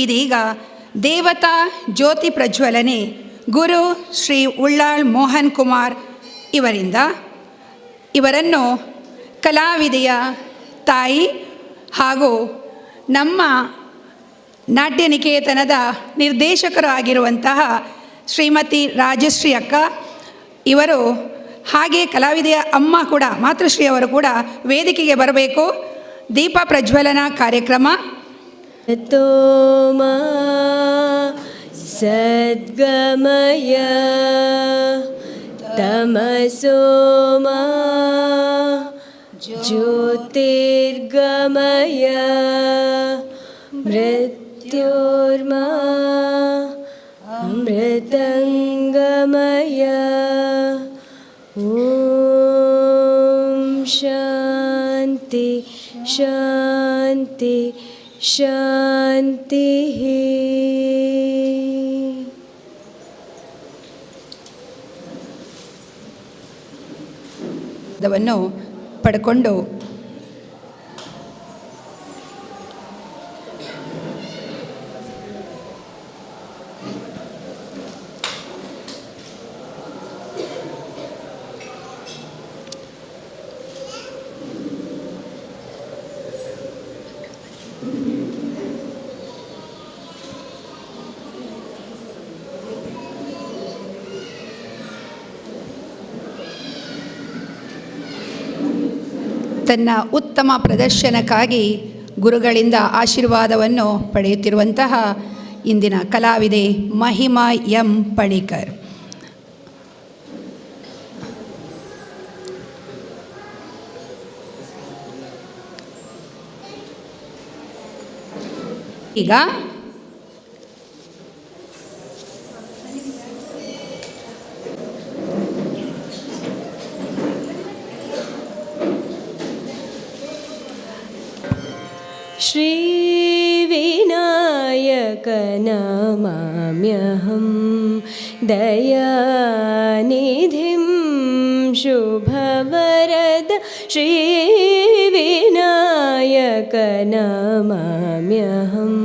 ಇದೀಗ ದೇವತಾ ಜ್ಯೋತಿ ಪ್ರಜ್ವಲನೆ ಗುರು ಶ್ರೀ ಉಳ್ಳಾಳ್ ಮೋಹನ್ ಕುಮಾರ್ ಇವರನ್ನು ಕಲಾವಿದೆಯ ತಾಯಿ ಹಾಗೂ ನಮ್ಮ ನಾಟ್ಯ ನಿಕೇತನದ ನಿರ್ದೇಶಕರು ಆಗಿರುವಂತಹ ಶ್ರೀಮತಿ ರಾಜಶ್ರೀ ಅಕ್ಕ ಇವರು, ಹಾಗೆ ಕಲಾವಿದೆಯ ಅಮ್ಮ ಕೂಡ ಮಾತೃಶ್ರೀ ಅವರು ಕೂಡ ವೇದಿಕೆಗೆ ಬರಬೇಕು. ದೀಪ ಪ್ರಜ್ವಲನ ಕಾರ್ಯಕ್ರಮ. ತೋಮಾ ಸದ್ಗಮಯ ತಮಸೋಮಾ ಜ್ಯೋತಿರ್ಗಮಯ ಮೃತ್ಯೋರ್ಮಾ ಅಮೃತಂಗಮಯ. ಓಂ ಶಾಂತಿ ಶಾಂತಿ ಶಾಂತಿ. ಅದನ್ನು ಪಡ್ಕೊಂಡು ತನ್ನ ಉತ್ತಮ ಪ್ರದರ್ಶನಕ್ಕಾಗಿ ಗುರುಗಳಿಂದ ಆಶೀರ್ವಾದವನ್ನು ಪಡೆಯುತ್ತಿರುವಂತಹ ಇಂದಿನ ಕಲಾವಿದೆ ಮಹಿಮಾ ಎಂ ಪಣಿಕರ್. ಈಗ ಶ್ರೀ ವಿನಾಯಕ ನಮಾಮ್ಯಹಂ ದಯಾನಿಧಿಂ ಶುಭವರದ. ಶ್ರೀ ವಿನಾಯಕ ನಮಾಮ್ಯಹಂ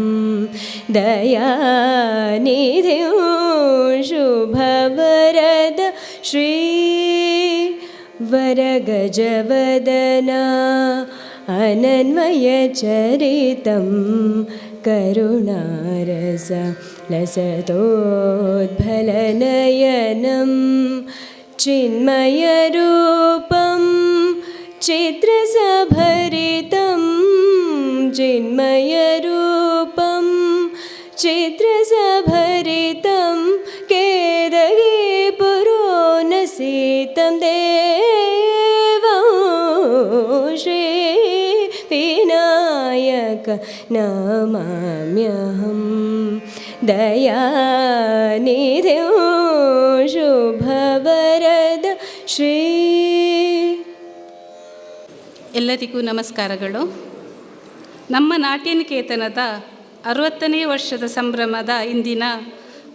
ದಯಾನಿಧಿಂ ಶುಭವರದ. ಶ್ರೀ ವರಗಜವದನ ಅನನ್ವಯಚರಿತಂ ಕರುಣಾರಸ ಲಸತೋದ್ಭಲನಯನಂ ಚಿನ್ಮಯರೂಪಂ ಚಿತ್ರಸಭರಿತಂ. ಚಿನ್ಮಯರೂಪಂ ಚಿತ್ರಸಭರಿತಂ ಕೇದಗಿ ಪುರೋನಸಿತಂ ದೇವಂ. ಶ್ರೀ ವಿನಾಯಕ ನಮಾಮ್ಯಹಂ ದಯಾನಿಧಿಂ ಶುಭವರದ. ಶ್ರೀ ಎಲ್ಲರಿಗೂ ನಮಸ್ಕಾರಗಳು. ನಮ್ಮ ನಾಟ್ಯನಿಕೇತನದ 60ನೇ ವರ್ಷದ ಸಂಭ್ರಮದ ಇಂದಿನ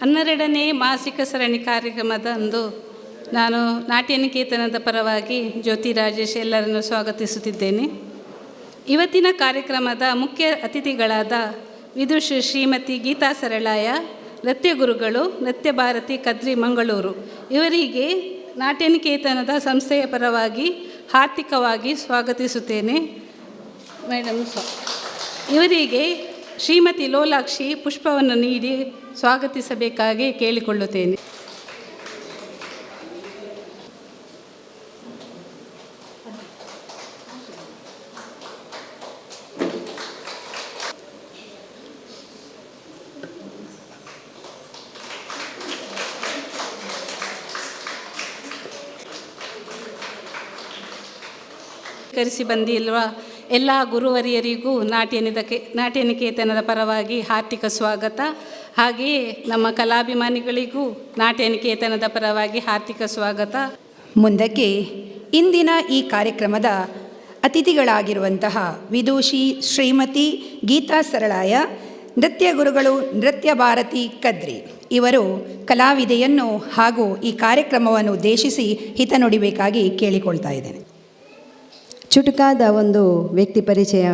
12ನೇ ಮಾಸಿಕ ಸರಣಿ ಕಾರ್ಯಕ್ರಮದಂದು ನಾನು ನಾಟ್ಯನಿಕೇತನದ ಪರವಾಗಿ ಜ್ಯೋತಿ ರಾಜೇಶ್ ಎಲ್ಲರನ್ನು ಸ್ವಾಗತಿಸುತ್ತಿದ್ದೇನೆ. ಇವತ್ತಿನ ಕಾರ್ಯಕ್ರಮದ ಮುಖ್ಯ ಅತಿಥಿಗಳಾದ ವಿದುಷಿ ಶ್ರೀಮತಿ ಗೀತಾ ಸರಳಾಯ, ನೃತ್ಯ ಗುರುಗಳು, ನೃತ್ಯ ಭಾರತಿ ಕದ್ರಿ ಮಂಗಳೂರು, ಇವರಿಗೆ ನಾಟ್ಯನಿಕೇತನದ ಸಂಸ್ಥೆಯ ಪರವಾಗಿ ಹಾರ್ದಿಕವಾಗಿ ಸ್ವಾಗತಿಸುತ್ತೇನೆ. ಮೇಡಮ್ ಇವರಿಗೆ ಶ್ರೀಮತಿ ಲೋಲಾಕ್ಷಿ ಪುಷ್ಪವನ್ನು ನೀಡಿ ಸ್ವಾಗತಿಸಬೇಕಾಗಿ ಕೇಳಿಕೊಳ್ಳುತ್ತೇನೆ. ಕರೆಸಿ ಬಂದಿರುವ ಎಲ್ಲ ಗುರುವರಿಯರಿಗೂ ನಾಟ್ಯನಿಕೇತನದ ಪರವಾಗಿ ಹಾರ್ದಿಕ ಸ್ವಾಗತ. ಹಾಗೆಯೇ ನಮ್ಮ ಕಲಾಭಿಮಾನಿಗಳಿಗೂ ನಾಟ್ಯನಿಕೇತನದ ಪರವಾಗಿ ಹಾರ್ದಿಕ ಸ್ವಾಗತ. ಮುಂದಕ್ಕೆ ಇಂದಿನ ಈ ಕಾರ್ಯಕ್ರಮದ ಅತಿಥಿಗಳಾಗಿರುವಂತಹ ವಿದೂಷಿ ಶ್ರೀಮತಿ ಗೀತಾ ಸರಳಾಯ, ನೃತ್ಯ ಗುರುಗಳು, ನೃತ್ಯ ಭಾರತಿ ಕದ್ರಿ, ಇವರು ಕಲಾವಿದೆಯನ್ನು ಹಾಗೂ ಈ ಕಾರ್ಯಕ್ರಮವನ್ನು ಉದ್ದೇಶಿಸಿ ಹಿತ ನುಡಿಬೇಕಾಗಿ ಕೇಳಿಕೊಳ್ತಾ ಇದ್ದೇನೆ. ಚುಟುಕಾದ ಒಂದು ವ್ಯಕ್ತಿ ಪರಿಚಯ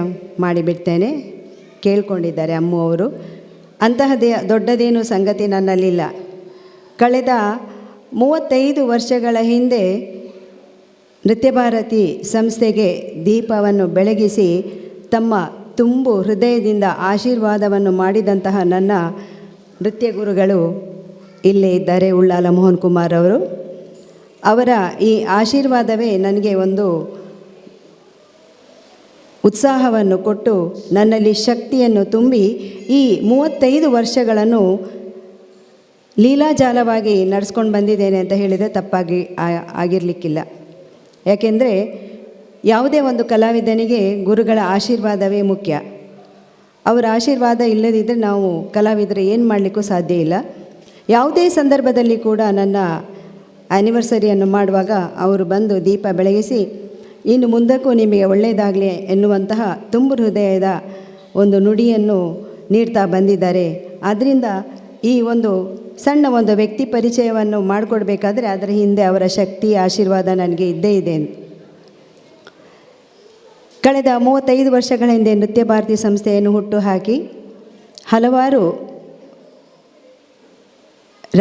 ಮಾಡಿಬಿಡ್ತೇನೆ, ಕೇಳ್ಕೊಂಡಿದ್ದಾರೆ ಅಮ್ಮು ಅವರು. ಅಂತಹದೇ ದೊಡ್ಡದೇನು ಸಂಗತಿ ನನ್ನಲ್ಲಿಲ್ಲ. ಕಳೆದ 35 ವರ್ಷಗಳ ಹಿಂದೆ ನೃತ್ಯ ಭಾರತಿ ಸಂಸ್ಥೆಗೆ ದೀಪವನ್ನು ಬೆಳಗಿಸಿ ತಮ್ಮ ತುಂಬು ಹೃದಯದಿಂದ ಆಶೀರ್ವಾದವನ್ನು ಮಾಡಿದಂತಹ ನನ್ನ ನೃತ್ಯ ಗುರುಗಳು ಇಲ್ಲೇ ಇದ್ದಾರೆ, ಉಳ್ಳಾಲ ಮೋಹನ್ ಕುಮಾರ್ ಅವರು. ಅವರ ಈ ಆಶೀರ್ವಾದವೇ ನನಗೆ ಒಂದು ಉತ್ಸಾಹವನ್ನು ಕೊಟ್ಟು ನನ್ನಲ್ಲಿ ಶಕ್ತಿಯನ್ನು ತುಂಬಿ ಈ 35 ವರ್ಷಗಳನ್ನು ಲೀಲಾಜಾಲವಾಗಿ ನಡೆಸ್ಕೊಂಡು ಬಂದಿದ್ದೇನೆ ಅಂತ ಹೇಳಿದರೆ ತಪ್ಪಾಗಿ ಆಗಿರಲಿಕ್ಕಿಲ್ಲ. ಯಾಕೆಂದರೆ ಯಾವುದೇ ಒಂದು ಕಲಾವಿದನಿಗೆ ಗುರುಗಳ ಆಶೀರ್ವಾದವೇ ಮುಖ್ಯ. ಅವರ ಆಶೀರ್ವಾದ ಇಲ್ಲದಿದ್ದರೆ ನಾವು ಕಲಾವಿದರು ಏನು ಮಾಡಲಿಕ್ಕೂ ಸಾಧ್ಯ ಇಲ್ಲ. ಯಾವುದೇ ಸಂದರ್ಭದಲ್ಲಿ ಕೂಡ ನನ್ನ ಆ್ಯನಿವರ್ಸರಿಯನ್ನು ಮಾಡುವಾಗ ಅವರು ಬಂದು ದೀಪ ಬೆಳಗಿಸಿ ಇನ್ನು ಮುಂದಕ್ಕೂ ನಿಮಗೆ ಒಳ್ಳೆಯದಾಗಲಿ ಎನ್ನುವಂತಹ ತುಂಬು ಹೃದಯದ ಒಂದು ನುಡಿಯನ್ನು ನೀಡ್ತಾ ಬಂದಿದ್ದಾರೆ. ಆದ್ದರಿಂದ ಈ ಒಂದು ಸಣ್ಣ ಒಂದು ವ್ಯಕ್ತಿ ಪರಿಚಯವನ್ನು ಮಾಡಿಕೊಡ್ಬೇಕಾದ್ರೆ ಅದರ ಹಿಂದೆ ಅವರ ಶಕ್ತಿ ಆಶೀರ್ವಾದ ನನಗೆ ಇದ್ದೇ ಇದೆ. ಕಳೆದ 35 ವರ್ಷಗಳ ಹಿಂದೆ ನೃತ್ಯ ಭಾರತಿ ಸಂಸ್ಥೆಯನ್ನು ಹುಟ್ಟು ಹಾಕಿ ಹಲವಾರು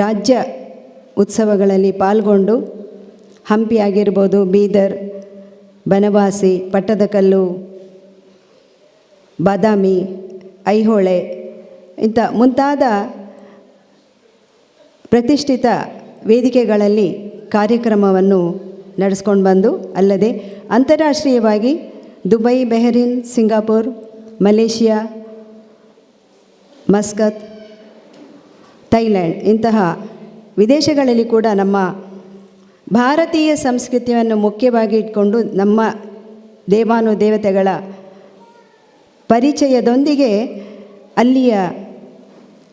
ರಾಜ್ಯ ಉತ್ಸವಗಳಲ್ಲಿ ಪಾಲ್ಗೊಂಡು ಹಂಪಿ ಆಗಿರ್ಬೋದು, ಬೀದರ್, ಬನವಾಸಿ, ಪಟ್ಟದಕಲ್ಲು, ಬಾದಾಮಿ, ಐಹೊಳೆ ಇಂಥ ಮುಂತಾದ ಪ್ರತಿಷ್ಠಿತ ವೇದಿಕೆಗಳಲ್ಲಿ ಕಾರ್ಯಕ್ರಮವನ್ನು ನಡೆಸ್ಕೊಂಡು ಬಂದು ಅಲ್ಲದೆ ಅಂತಾರಾಷ್ಟ್ರೀಯವಾಗಿ Dubai, ಬೆಹರಿನ್, Singapore, Malaysia, Muscat, Thailand ಇಂತಹ ವಿದೇಶಗಳಲ್ಲಿ ಕೂಡ ನಮ್ಮ ಭಾರತೀಯ ಸಂಸ್ಕೃತಿಯನ್ನು ಮುಖ್ಯವಾಗಿ ಇಟ್ಕೊಂಡು ನಮ್ಮ ದೇವಾನುದೇವತೆಗಳ ಪರಿಚಯದೊಂದಿಗೆ ಅಲ್ಲಿಯ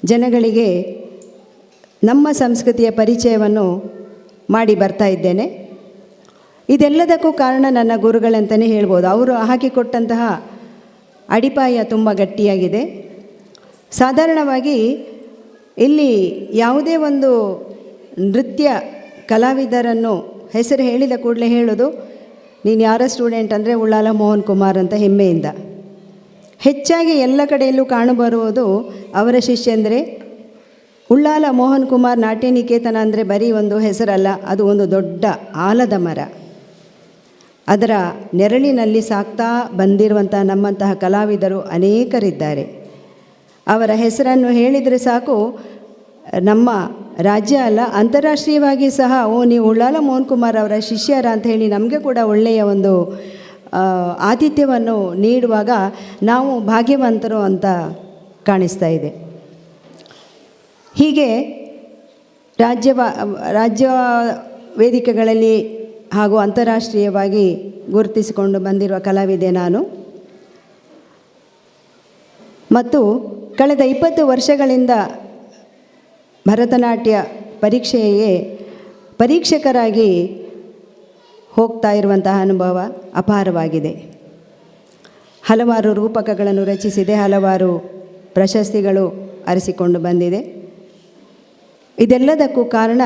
ಜನಗಳಿಗೆ ನಮ್ಮ ಸಂಸ್ಕೃತಿಯ ಪರಿಚಯವನ್ನು ಮಾಡಿ ಬರ್ತಾ ಇದ್ದೇನೆ. ಇದೆಲ್ಲದಕ್ಕೂ ಕಾರಣ ನನ್ನ ಗುರುಗಳಂತಲೇ ಹೇಳ್ಬೋದು. ಅವರು ಹಾಕಿಕೊಟ್ಟಂತಹ ಅಡಿಪಾಯ ತುಂಬ ಗಟ್ಟಿಯಾಗಿದೆ. ಸಾಧಾರಣವಾಗಿ ಇಲ್ಲಿ ಯಾವುದೇ ಒಂದು ನೃತ್ಯ ಕಲಾವಿದರನ್ನು ಹೆಸರು ಹೇಳಿದ ಕೂಡಲೇ ಹೇಳೋದು, ನೀನು ಯಾರ ಸ್ಟೂಡೆಂಟ್ ಅಂದರೆ ಉಳ್ಳಾಲ ಮೋಹನ್ ಕುಮಾರ್ ಅಂತ ಹೆಮ್ಮೆಯಿಂದ. ಹೆಚ್ಚಾಗಿ ಎಲ್ಲ ಕಡೆಯಲ್ಲೂ ಕಾಣಬರುವುದು ಅವರ ಶಿಷ್ಯಂದರೆ ಉಳ್ಳಾಲ ಮೋಹನ್ ಕುಮಾರ್ ನಾಟ್ಯ ನಿಕೇತನ ಅಂದರೆ ಬರೀ ಒಂದು ಹೆಸರಲ್ಲ, ಅದು ಒಂದು ದೊಡ್ಡ ಆಲದ ಮರ. ಅದರ ನೆರಳಿನಲ್ಲಿ ಸಾಕ್ತಾ ಬಂದಿರುವಂಥ ನಮ್ಮಂತಹ ಕಲಾವಿದರು ಅನೇಕರಿದ್ದಾರೆ. ಅವರ ಹೆಸರನ್ನು ಹೇಳಿದರೆ ಸಾಕು, ನಮ್ಮ ರಾಜ್ಯ ಅಲ್ಲ ಅಂತಾರಾಷ್ಟ್ರೀಯವಾಗಿ ಸಹ ನೀವು ಉಳ್ಳಾಲ ಮೋಹನ್ ಕುಮಾರ್ ಅವರ ಶಿಷ್ಯರ ಅಂತ ಹೇಳಿ ನಮಗೆ ಕೂಡ ಒಳ್ಳೆಯ ಒಂದು ಆತಿಥ್ಯವನ್ನು ನೀಡುವಾಗ ನಾವು ಭಾಗ್ಯವಂತರು ಅಂತ ಕಾಣಿಸ್ತಾ ಇದೆ. ಹೀಗೆ ರಾಜ್ಯ ವೇದಿಕೆಗಳಲ್ಲಿ ಹಾಗೂ ಅಂತಾರಾಷ್ಟ್ರೀಯವಾಗಿ ಗುರುತಿಸಿಕೊಂಡು ಬಂದಿರುವ ಕಲಾವಿದೆ ನಾನು. ಮತ್ತು ಕಳೆದ 20 ವರ್ಷಗಳಿಂದ ಭರತನಾಟ್ಯ ಪರೀಕ್ಷಕರಾಗಿ ಹೋಗ್ತಾ ಇರುವಂತಹ ಅನುಭವ ಅಪಾರವಾಗಿದೆ. ಹಲವಾರು ರೂಪಕಗಳನ್ನು ರಚಿಸಿದೆ, ಹಲವಾರು ಪ್ರಶಸ್ತಿಗಳು ಅರಸಿಕೊಂಡು ಬಂದಿದೆ. ಇದೆಲ್ಲದಕ್ಕೂ ಕಾರಣ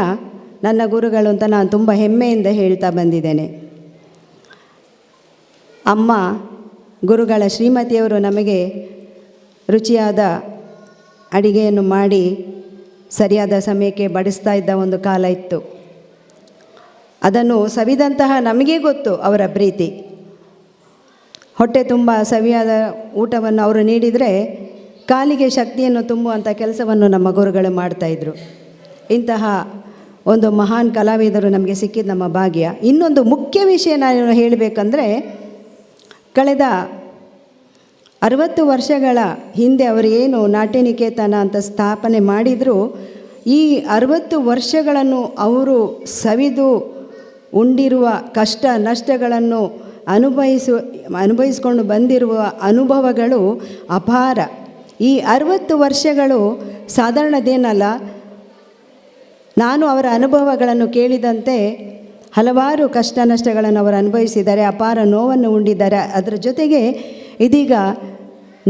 ನನ್ನ ಗುರುಗಳು ಅಂತ ನಾನು ತುಂಬ ಹೆಮ್ಮೆಯಿಂದ ಹೇಳ್ತಾ ಬಂದಿದ್ದೇನೆ. ಅಮ್ಮ ಗುರುಗಳ ಶ್ರೀಮತಿಯವರು ನಮಗೆ ರುಚಿಯಾದ ಅಡಿಗೆಯನ್ನು ಮಾಡಿ ಸರಿಯಾದ ಸಮಯಕ್ಕೆ ಬಡಿಸ್ತಾ ಇದ್ದ ಒಂದು ಕಾಲ ಇತ್ತು. ಅದನ್ನು ಸವಿದಂತಹ ನಮಗೇ ಗೊತ್ತು ಅವರ ಪ್ರೀತಿ. ಹೊಟ್ಟೆ ತುಂಬ ಸವಿಯಾದ ಊಟವನ್ನು ಅವರು ನೀಡಿದರೆ ಕಾಲಿಗೆ ಶಕ್ತಿಯನ್ನು ತುಂಬುವಂಥ ಕೆಲಸವನ್ನು ನಮ್ಮ ಗುರುಗಳು ಮಾಡ್ತಾಯಿದ್ರು. ಇಂತಹ ಒಂದು ಮಹಾನ್ ಕಲಾವಿದರು ನಮಗೆ ಸಿಕ್ಕಿದ ನಮ್ಮ ಭಾಗ್ಯ. ಇನ್ನೊಂದು ಮುಖ್ಯ ವಿಷಯ ನಾನು ಹೇಳಬೇಕಂದ್ರೆ, ಕಳೆದ 60 ವರ್ಷಗಳ ಹಿಂದೆ ಅವರು ಏನು ನಾಟ್ಯ ನಿಕೇತನ ಅಂತ ಸ್ಥಾಪನೆ ಮಾಡಿದರೂ, ಈ 60 ವರ್ಷಗಳನ್ನು ಅವರು ಸವಿದು ಉಂಡಿರುವ ಕಷ್ಟ ನಷ್ಟಗಳನ್ನು ಅನುಭವಿಸಿಕೊಂಡು ಬಂದಿರುವ ಅನುಭವಗಳು ಅಪಾರ. ಈ 60 ವರ್ಷಗಳು ಸಾಧಾರಣದೇನಲ್ಲ. ನಾನು ಅವರ ಅನುಭವಗಳನ್ನು ಕೇಳಿದಂತೆ ಹಲವಾರು ಕಷ್ಟ ನಷ್ಟಗಳನ್ನು ಅವರು ಅನುಭವಿಸಿದ್ದಾರೆ, ಅಪಾರ ನೋವನ್ನು ಉಂಡಿದ್ದಾರೆ. ಅದರ ಜೊತೆಗೆ ಇದೀಗ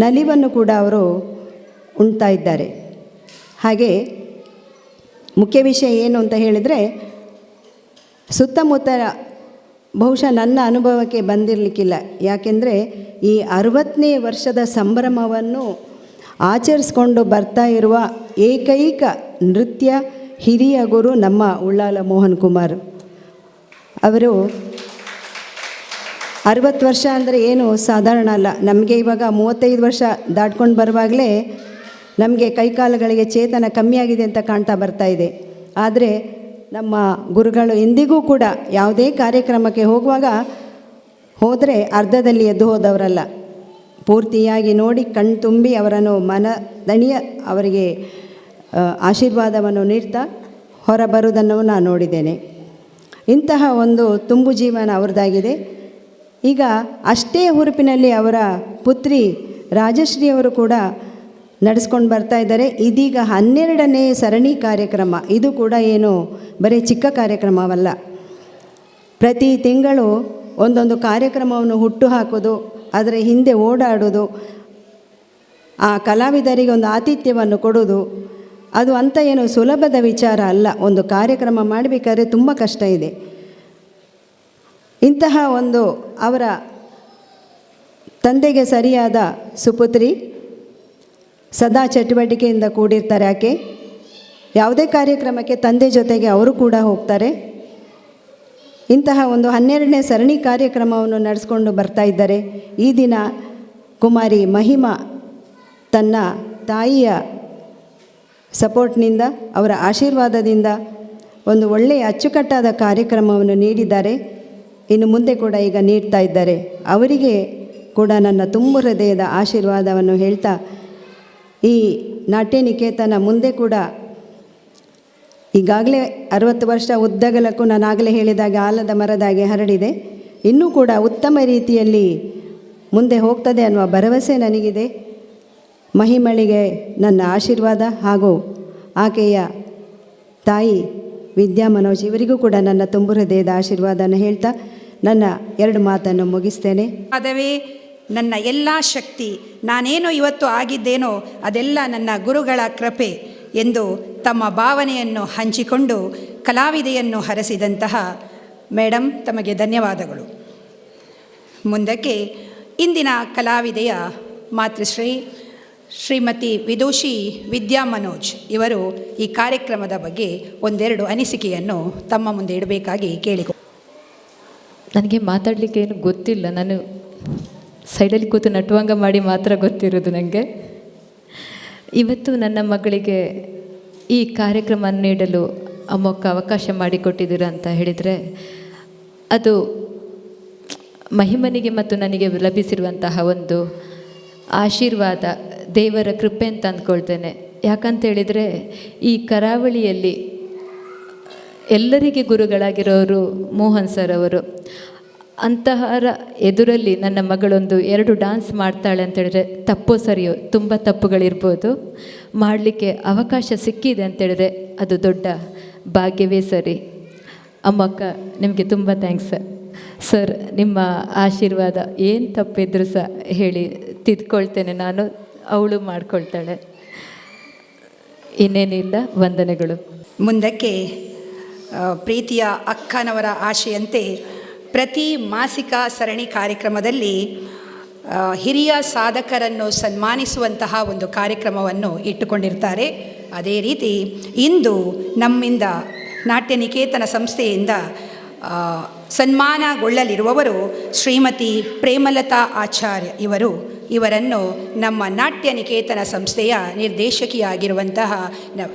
ನಲಿವನ್ನು ಕೂಡ ಅವರು ಉಣ್ತಾ ಇದ್ದಾರೆ. ಹಾಗೆ ಮುಖ್ಯ ವಿಷಯ ಏನು ಅಂತ ಹೇಳಿದರೆ, ಸುತ್ತಮುತ್ತ ಬಹುಶಃ ನನ್ನ ಅನುಭವಕ್ಕೆ ಬಂದಿರಲಿಕ್ಕಿಲ್ಲ. ಯಾಕೆಂದರೆ ಈ 60ನೇ ವರ್ಷದ ಸಂಭ್ರಮವನ್ನು ಆಚರಿಸ್ಕೊಂಡು ಬರ್ತಾ ಇರುವ ಏಕೈಕ ನೃತ್ಯ ಹಿರಿಯ ಗುರು ನಮ್ಮ ಉಳ್ಳಾಲ ಮೋಹನ್ ಕುಮಾರ್ ಅವರು. 60 ವರ್ಷ ಅಂದರೆ ಏನು ಸಾಧಾರಣ ಅಲ್ಲ. ನಮಗೆ ಇವಾಗ 35 ವರ್ಷ ದಾಟ್ಕೊಂಡು ಬರುವಾಗಲೇ ನಮಗೆ ಕೈಕಾಲುಗಳಿಗೆ ಚೇತನ ಕಮ್ಮಿಯಾಗಿದೆ ಅಂತ ಕಾಣ್ತಾ ಬರ್ತಾ ಇದೆ. ಆದರೆ ನಮ್ಮ ಗುರುಗಳು ಎಂದಿಗೂ ಕೂಡ ಯಾವುದೇ ಕಾರ್ಯಕ್ರಮಕ್ಕೆ ಹೋದರೆ ಅರ್ಧದಲ್ಲಿ ಎದ್ದು ಹೋದವರಲ್ಲ. ಪೂರ್ತಿಯಾಗಿ ನೋಡಿ ಕಣ್ತುಂಬಿ ಅವರನ್ನು ಮನದಣಿಯ ಅವರಿಗೆ ಆಶೀರ್ವಾದವನ್ನು ನೀಡ್ತಾ ಹೊರಬರುವುದನ್ನು ನಾನು ನೋಡಿದ್ದೇನೆ. ಇಂತಹ ಒಂದು ತುಂಬು ಜೀವನ ಅವ್ರದ್ದಾಗಿದೆ. ಈಗ ಅಷ್ಟೇ ಹುರುಪಿನಲ್ಲಿ ಅವರ ಪುತ್ರಿ ರಾಜಶ್ರೀ ಅವರು ಕೂಡ ನಡೆಸ್ಕೊಂಡು ಬರ್ತಾ ಇದ್ದಾರೆ. ಇದೀಗ 12ನೇ ಸರಣಿ ಕಾರ್ಯಕ್ರಮ. ಇದು ಕೂಡ ಏನು ಬರೀ ಚಿಕ್ಕ ಕಾರ್ಯಕ್ರಮವಲ್ಲ. ಪ್ರತಿ ತಿಂಗಳು ಒಂದೊಂದು ಕಾರ್ಯಕ್ರಮವನ್ನು ಹುಟ್ಟು ಹಾಕೋದು, ಅದರ ಹಿಂದೆ ಓಡಾಡೋದು, ಆ ಕಲಾವಿದರಿಗೆ ಒಂದು ಆತಿಥ್ಯವನ್ನು ಕೊಡೋದು, ಅದು ಅಂತ ಏನು ಸುಲಭದ ವಿಚಾರ ಅಲ್ಲ. ಒಂದು ಕಾರ್ಯಕ್ರಮ ಮಾಡಬೇಕಾದ್ರೆ ತುಂಬ ಕಷ್ಟ ಇದೆ. ಇಂತಹ ಒಂದು ಅವರ ತಂದೆಗೆ ಸರಿಯಾದ ಸುಪುತ್ರಿ, ಸದಾ ಚಟುವಟಿಕೆಯಿಂದ ಕೂಡಿರ್ತಾರೆ. ಆಕೆ ಯಾವುದೇ ಕಾರ್ಯಕ್ರಮಕ್ಕೆ ತಂದೆ ಜೊತೆಗೆ ಅವರು ಕೂಡ ಹೋಗ್ತಾರೆ. ಇಂತಹ ಒಂದು 12ನೇ ಸರಣಿ ಕಾರ್ಯಕ್ರಮವನ್ನು ನಡೆಸ್ಕೊಂಡು ಬರ್ತಾ ಇದ್ದಾರೆ. ಈ ದಿನ ಕುಮಾರಿ ಮಹಿಮಾ ತನ್ನ ತಾಯಿಯ ಸಪೋರ್ಟ್ನಿಂದ, ಅವರ ಆಶೀರ್ವಾದದಿಂದ ಒಂದು ಒಳ್ಳೆಯ ಅಚ್ಚುಕಟ್ಟಾದ ಕಾರ್ಯಕ್ರಮವನ್ನು ನೀಡಿದ್ದಾರೆ. ಇನ್ನು ಮುಂದೆ ಕೂಡ ಈಗ ನೀಡ್ತಾ ಇದ್ದಾರೆ. ಅವರಿಗೆ ಕೂಡ ನನ್ನ ತುಂಬು ಹೃದಯದ ಆಶೀರ್ವಾದವನ್ನು ಹೇಳ್ತಾ, ಈ ನಾಟ್ಯ ನಿಕೇತನ ಮುಂದೆ ಕೂಡ ಈಗಾಗಲೇ 60 ವರ್ಷ ಉದ್ದಗಲಕ್ಕೂ ನಾನು ಆಗಲೇ ಹೇಳಿದಾಗೆ ಆಲದ ಮರದಾಗೆ ಹರಡಿದೆ. ಇನ್ನೂ ಕೂಡ ಉತ್ತಮ ರೀತಿಯಲ್ಲಿ ಮುಂದೆ ಹೋಗ್ತದೆ ಅನ್ನುವ ಭರವಸೆ ನನಗಿದೆ. ಮಹಿಮಳಿಗೆ ನನ್ನ ಆಶೀರ್ವಾದ ಹಾಗೂ ಆಕೆಯ ತಾಯಿ ವಿದ್ಯಾ ಮನೋಜ್ ಇವರಿಗೂ ಕೂಡ ನನ್ನ ತುಂಬು ಹೃದಯದ ಆಶೀರ್ವಾದನ ಹೇಳ್ತಾ ನನ್ನ 2 ಮಾತನ್ನು ಮುಗಿಸ್ತೇನೆ. ಅದುವೇ ನನ್ನ ಎಲ್ಲ ಶಕ್ತಿ, ನಾನೇನು ಇವತ್ತು ಆಗಿದ್ದೇನೋ ಅದೆಲ್ಲ ನನ್ನ ಗುರುಗಳ ಕೃಪೆ ಎಂದು ತಮ್ಮ ಭಾವನೆಯನ್ನು ಹಂಚಿಕೊಂಡು ಕಲಾವಿದೆಯನ್ನು ಹರಸಿದಂತಹ ಮೇಡಮ್ ತಮಗೆ ಧನ್ಯವಾದಗಳು. ಮುಂದಕ್ಕೆ ಇಂದಿನ ಕಲಾವಿದೆಯ ಮಾತೃಶ್ರೀ ಶ್ರೀಮತಿ ವಿದೂಷಿ ವಿದ್ಯಾ ಮನೋಜ್ ಇವರು ಈ ಕಾರ್ಯಕ್ರಮದ ಬಗ್ಗೆ ಒಂದೆರಡು ಅನಿಸಿಕೆಯನ್ನು ತಮ್ಮ ಮುಂದೆ ಇಡಬೇಕಾಗಿ ಕೇಳಿಕೊ. ನನಗೆ ಮಾತಾಡಲಿಕ್ಕೆ ಏನು ಗೊತ್ತಿಲ್ಲ. ನಾನು ಸೈಡಲ್ಲಿ ಕೂತು ನಟುವಂಗ ಮಾಡಿ ಮಾತ್ರ ಗೊತ್ತಿರೋದು ನನಗೆ. ಇವತ್ತು ನನ್ನ ಮಗಳಿಗೆ ಈ ಕಾರ್ಯಕ್ರಮ ನೀಡಲು ಅಮ್ಮಕ್ಕ ಅವಕಾಶ ಮಾಡಿಕೊಟ್ಟಿದ್ದೀರ ಅಂತ ಹೇಳಿದರೆ ಅದು ಮಹಿಮನಿಗೆ ಮತ್ತು ನನಗೆ ಲಭಿಸಿರುವಂತಹ ಒಂದು ಆಶೀರ್ವಾದ, ದೇವರ ಕೃಪೆ ಅಂತ ಅಂದ್ಕೊಳ್ತೇನೆ. ಯಾಕಂತೇಳಿದರೆ ಈ ಕರಾವಳಿಯಲ್ಲಿ ಎಲ್ಲರಿಗೆ ಗುರುಗಳಾಗಿರೋರು ಮೋಹನ್ ಸರ್ ಅವರು. ಅಂತಹರ ಎದುರಲ್ಲಿ ನನ್ನ ಮಗಳೊಂದು 2 ಡಾನ್ಸ್ ಮಾಡ್ತಾಳೆ ಅಂತೇಳಿದ್ರೆ ತಪ್ಪೋ ಸರಿಯೋ, ತುಂಬ ತಪ್ಪುಗಳಿರ್ಬೋದು, ಮಾಡಲಿಕ್ಕೆ ಅವಕಾಶ ಸಿಕ್ಕಿದೆ ಅಂತೇಳಿದ್ರೆ ಅದು ದೊಡ್ಡ ಭಾಗ್ಯವೇ ಸರಿ. ಅಮ್ಮಕ್ಕ ನಿಮಗೆ ತುಂಬ ಥ್ಯಾಂಕ್ಸ್ ಸರ್. ನಿಮ್ಮ ಆಶೀರ್ವಾದ ಏನು ತಪ್ಪಿದ್ರು ಸಹ ಹೇಳಿ ತಿದ್ಕೊಳ್ತೇನೆ ನಾನು, ಅವಳು ಮಾಡ್ಕೊಳ್ತಾಳೆ. ಇನ್ನೇನಿಲ್ಲ, ವಂದನೆಗಳು. ಮುಂದಕ್ಕೆ ಪ್ರೀತಿಯ ಅಕ್ಕನವರ ಆಶೆಯಂತೆ ಪ್ರತಿ ಮಾಸಿಕ ಸರಣಿ ಕಾರ್ಯಕ್ರಮದಲ್ಲಿ ಹಿರಿಯ ಸಾಧಕರನ್ನು ಸನ್ಮಾನಿಸುವಂತಹ ಒಂದು ಕಾರ್ಯಕ್ರಮವನ್ನು ಇಟ್ಟುಕೊಂಡಿರ್ತಾರೆ. ಅದೇ ರೀತಿ ಇಂದು ನಮ್ಮಿಂದ ನಾಟ್ಯ ನಿಕೇತನ ಸಂಸ್ಥೆಯಿಂದ ಸನ್ಮಾನಗೊಳ್ಳಲಿರುವವರು ಶ್ರೀಮತಿ ಪ್ರೇಮಲತಾ ಆಚಾರ್ಯ ಇವರನ್ನು ನಮ್ಮ ನಾಟ್ಯ ನಿಕೇತನ ಸಂಸ್ಥೆಯ ನಿರ್ದೇಶಕಿಯಾಗಿರುವಂತಹ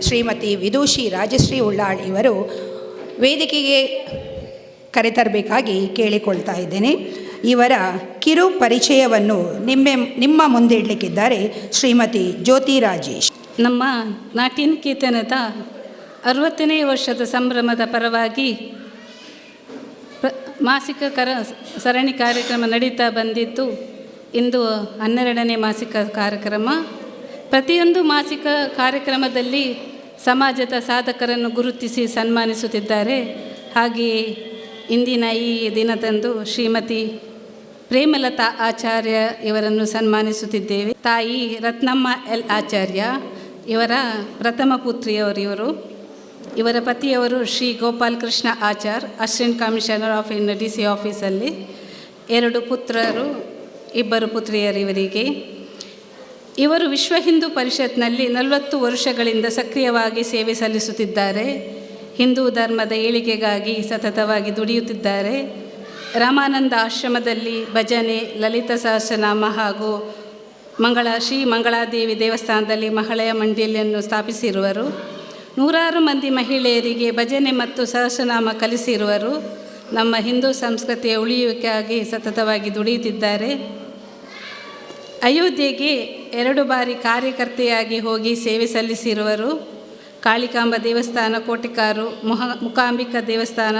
ಶ್ರೀಮತಿ ವಿದೂಷಿ ರಾಜಶ್ರೀ ಉಳ್ಳಾಳ್ ಇವರು ವೇದಿಕೆಗೆ ಕರೆತರಬೇಕಾಗಿ ಕೇಳಿಕೊಳ್ತಾ ಇದ್ದೇನೆ. ಇವರ ಕಿರು ಪರಿಚಯವನ್ನು ನಿಮ್ಮ ಮುಂದೆ ಇಡಲಿಕ್ಕಿದ್ದಾರೆ ಶ್ರೀಮತಿ ಜ್ಯೋತಿ ರಾಜೇಶ್. ನಮ್ಮ ನಾಟ್ಯ ನಿಕೇತನದ 60ನೇ ವರ್ಷದ ಸಂಭ್ರಮದ ಪರವಾಗಿ ಮಾಸಿಕ ಸರಣಿ ಕಾರ್ಯಕ್ರಮ ನಡೀತಾ ಬಂದಿದ್ದು ಇಂದು 12ನೇ ಮಾಸಿಕ ಕಾರ್ಯಕ್ರಮ. ಪ್ರತಿಯೊಂದು ಮಾಸಿಕ ಕಾರ್ಯಕ್ರಮದಲ್ಲಿ ಸಮಾಜದ ಸಾಧಕರನ್ನು ಗುರುತಿಸಿ ಸನ್ಮಾನಿಸುತ್ತಿದ್ದಾರೆ. ಹಾಗೆಯೇ ಇಂದಿನ ಈ ದಿನದಂದು ಶ್ರೀಮತಿ ಪ್ರೇಮಲತಾ ಆಚಾರ್ಯ ಇವರನ್ನು ಸನ್ಮಾನಿಸುತ್ತಿದ್ದೇವೆ. ತಾಯಿ ರತ್ನಮ್ಮ ಎಲ್ ಆಚಾರ್ಯ ಇವರ ಪ್ರಥಮ ಪುತ್ರಿಯವರು ಇವರ ಪತಿಯವರು Shri Gopal Krishna Achar, assistant commissioner of DC ಆಫೀಸಲ್ಲಿ. 2 ಪುತ್ರರು, 2 ಪುತ್ರಿಯರು ಇವರಿಗೆ. ಇವರು ವಿಶ್ವ ಹಿಂದೂ ಪರಿಷತ್ನಲ್ಲಿ 40 ವರ್ಷಗಳಿಂದ ಸಕ್ರಿಯವಾಗಿ ಸೇವೆ ಸಲ್ಲಿಸುತ್ತಿದ್ದಾರೆ. ಹಿಂದೂ ಧರ್ಮದ ಏಳಿಗೆಗಾಗಿ ಸತತವಾಗಿ ದುಡಿಯುತ್ತಿದ್ದಾರೆ. ರಾಮಾನಂದ ಆಶ್ರಮದಲ್ಲಿ ಭಜನೆ, ಲಲಿತ ಸಹಸ್ರನಾಮ ಹಾಗೂ ಶ್ರೀ ಮಂಗಳಾದೇವಿ ದೇವಸ್ಥಾನದಲ್ಲಿ ಮಹಿಳೆಯ ಮಂಡಳಿಯನ್ನು ಸ್ಥಾಪಿಸಿರುವರು. 100 ಮಂದಿ ಮಹಿಳೆಯರಿಗೆ ಭಜನೆ ಮತ್ತು ಸಹಸ್ರನಾಮ ಕಲಿಸಿರುವರು. ನಮ್ಮ ಹಿಂದೂ ಸಂಸ್ಕೃತಿಯ ಉಳಿಯುವಿಕೆಯಾಗಿ ಸತತವಾಗಿ ದುಡಿಯುತ್ತಿದ್ದಾರೆ. ಅಯೋಧ್ಯೆಗೆ 2 ಬಾರಿ ಕಾರ್ಯಕರ್ತೆಯಾಗಿ ಹೋಗಿ ಸೇವೆ ಸಲ್ಲಿಸಿರುವರು. ಕಾಳಿಕಾಂಬ ದೇವಸ್ಥಾನ, ಕೋಟೆಕಾರು, ಮುಕಾಂಬಿಕಾ ದೇವಸ್ಥಾನ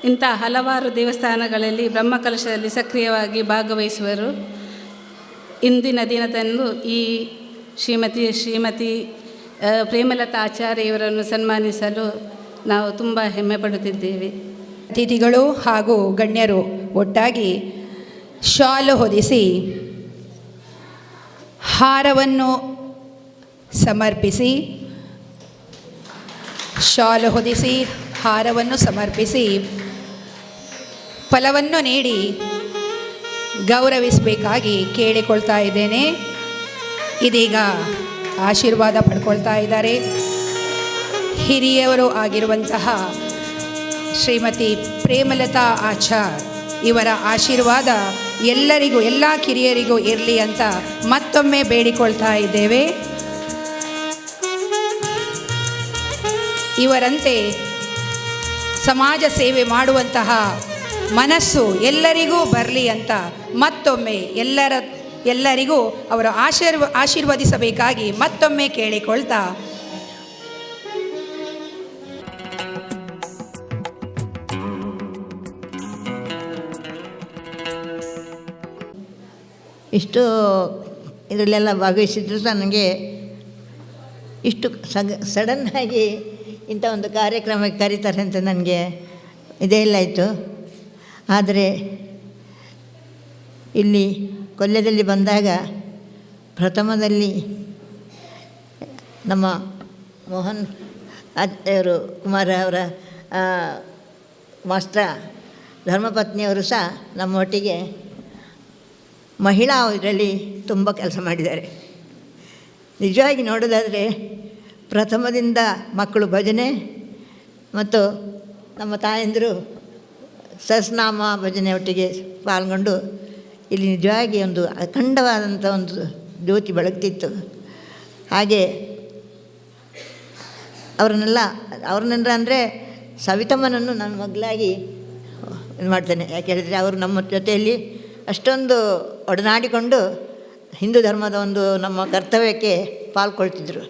ಇಂಥ ಹಲವಾರು ದೇವಸ್ಥಾನಗಳಲ್ಲಿ ಬ್ರಹ್ಮಕಲಶದಲ್ಲಿ ಸಕ್ರಿಯವಾಗಿ ಭಾಗವಹಿಸುವರು. ಇಂದಿನ ದಿನದಂದು ಈ ಶ್ರೀಮತಿ ಪ್ರೇಮಲತಾ ಆಚಾರ್ಯ ಇವರನ್ನು ಸನ್ಮಾನಿಸಲು ನಾವು ತುಂಬ ಹೆಮ್ಮೆ ಪಡುತ್ತಿದ್ದೇವೆ. ಅತಿಥಿಗಳು ಹಾಗೂ ಗಣ್ಯರು ಒಟ್ಟಾಗಿ ಶಾಲು ಹೊದಿಸಿ ಹಾರವನ್ನು ಸಮರ್ಪಿಸಿ ಫಲವನ್ನು ನೀಡಿ ಗೌರವಿಸಬೇಕಾಗಿ ಕೇಳಿಕೊಳ್ತಾ ಇದ್ದೇನೆ. ಇದೀಗ ಆಶೀರ್ವಾದ ಪಡ್ಕೊಳ್ತಾ ಇದ್ದಾರೆ ಹಿರಿಯವರು ಆಗಿರುವಂತಹ ಶ್ರೀಮತಿ ಪ್ರೇಮಲತಾ ಆಚಾರ್. ಇವರ ಆಶೀರ್ವಾದ ಎಲ್ಲರಿಗೂ, ಎಲ್ಲ ಕಿರಿಯರಿಗೂ ಇರಲಿ ಅಂತ ಮತ್ತೊಮ್ಮೆ ಬೇಡಿಕೊಳ್ತಾ ಇದ್ದೇವೆ. ಇವರಂತೆ ಸಮಾಜ ಸೇವೆ ಮಾಡುವಂತಹ ಮನಸ್ಸು ಎಲ್ಲರಿಗೂ ಬರಲಿ ಅಂತ ಮತ್ತೊಮ್ಮೆ ಎಲ್ಲರಿಗೂ ಅವರು ಆಶೀರ್ವದಿಸಬೇಕಾಗಿ ಮತ್ತೊಮ್ಮೆ ಕೇಳಿಕೊಳ್ತಾ ಇಷ್ಟು ಇದರಲ್ಲೆಲ್ಲ ಭಾಗವಹಿಸಿದ್ರು ಸಹ ನನಗೆ ಇಷ್ಟು ಸಡನ್ನಾಗಿ ಇಂಥ ಒಂದು ಕಾರ್ಯಕ್ರಮಕ್ಕೆ ಕರೀತಾರೆ ಅಂತ ನನಗೆ ಇದೇ ಇಲ್ಲ ಇತ್ತು. ಆದರೆ ಇಲ್ಲಿ ಕೊಲ್ಯದಲ್ಲಿ ಬಂದಾಗ ಪ್ರಥಮದಲ್ಲಿ ನಮ್ಮ ಮೋಹನ್ ಅವರು ಕುಮಾರ ಅವರ ಮಾಸ್ಟರ್ ಧರ್ಮಪತ್ನಿಯವರು ಸಹ ನಮ್ಮೊಟ್ಟಿಗೆ ಮಹಿಳಾ ಇದರಲ್ಲಿ ತುಂಬ ಕೆಲಸ ಮಾಡಿದ್ದಾರೆ. ನಿಜವಾಗಿ ನೋಡೋದಾದರೆ ಪ್ರಥಮದಿಂದ ಮಕ್ಕಳು ಭಜನೆ ಮತ್ತು ನಮ್ಮ ತಾಯಂದಿರು ಸಹಸ್ರನಾಮ ಭಜನೆ ಒಟ್ಟಿಗೆ ಪಾಲ್ಗೊಂಡು ಇಲ್ಲಿ ನಿಜವಾಗಿ ಒಂದು ಅಖಂಡವಾದಂಥ ಒಂದು ಜ್ಯೋತಿ ಬೆಳಗ್ತಿತ್ತು. ಹಾಗೆ ಅವ್ರನ್ನೆಲ್ಲ ಅಂದರೆ ಸವಿತಮ್ಮನನ್ನು ನಾನು ಮಗಳಾಗಿ ಇದು ಮಾಡ್ತೇನೆ. ಯಾಕೆ ಹೇಳಿದರೆ ಅವರು ನಮ್ಮ ಜೊತೆಯಲ್ಲಿ ಅಷ್ಟೊಂದು ಒಡನಾಡಿಕೊಂಡು ಹಿಂದೂ ಧರ್ಮದ ಒಂದು ನಮ್ಮ ಕರ್ತವ್ಯಕ್ಕೆ ಪಾಲ್ಕೊಳ್ತಿದ್ರು.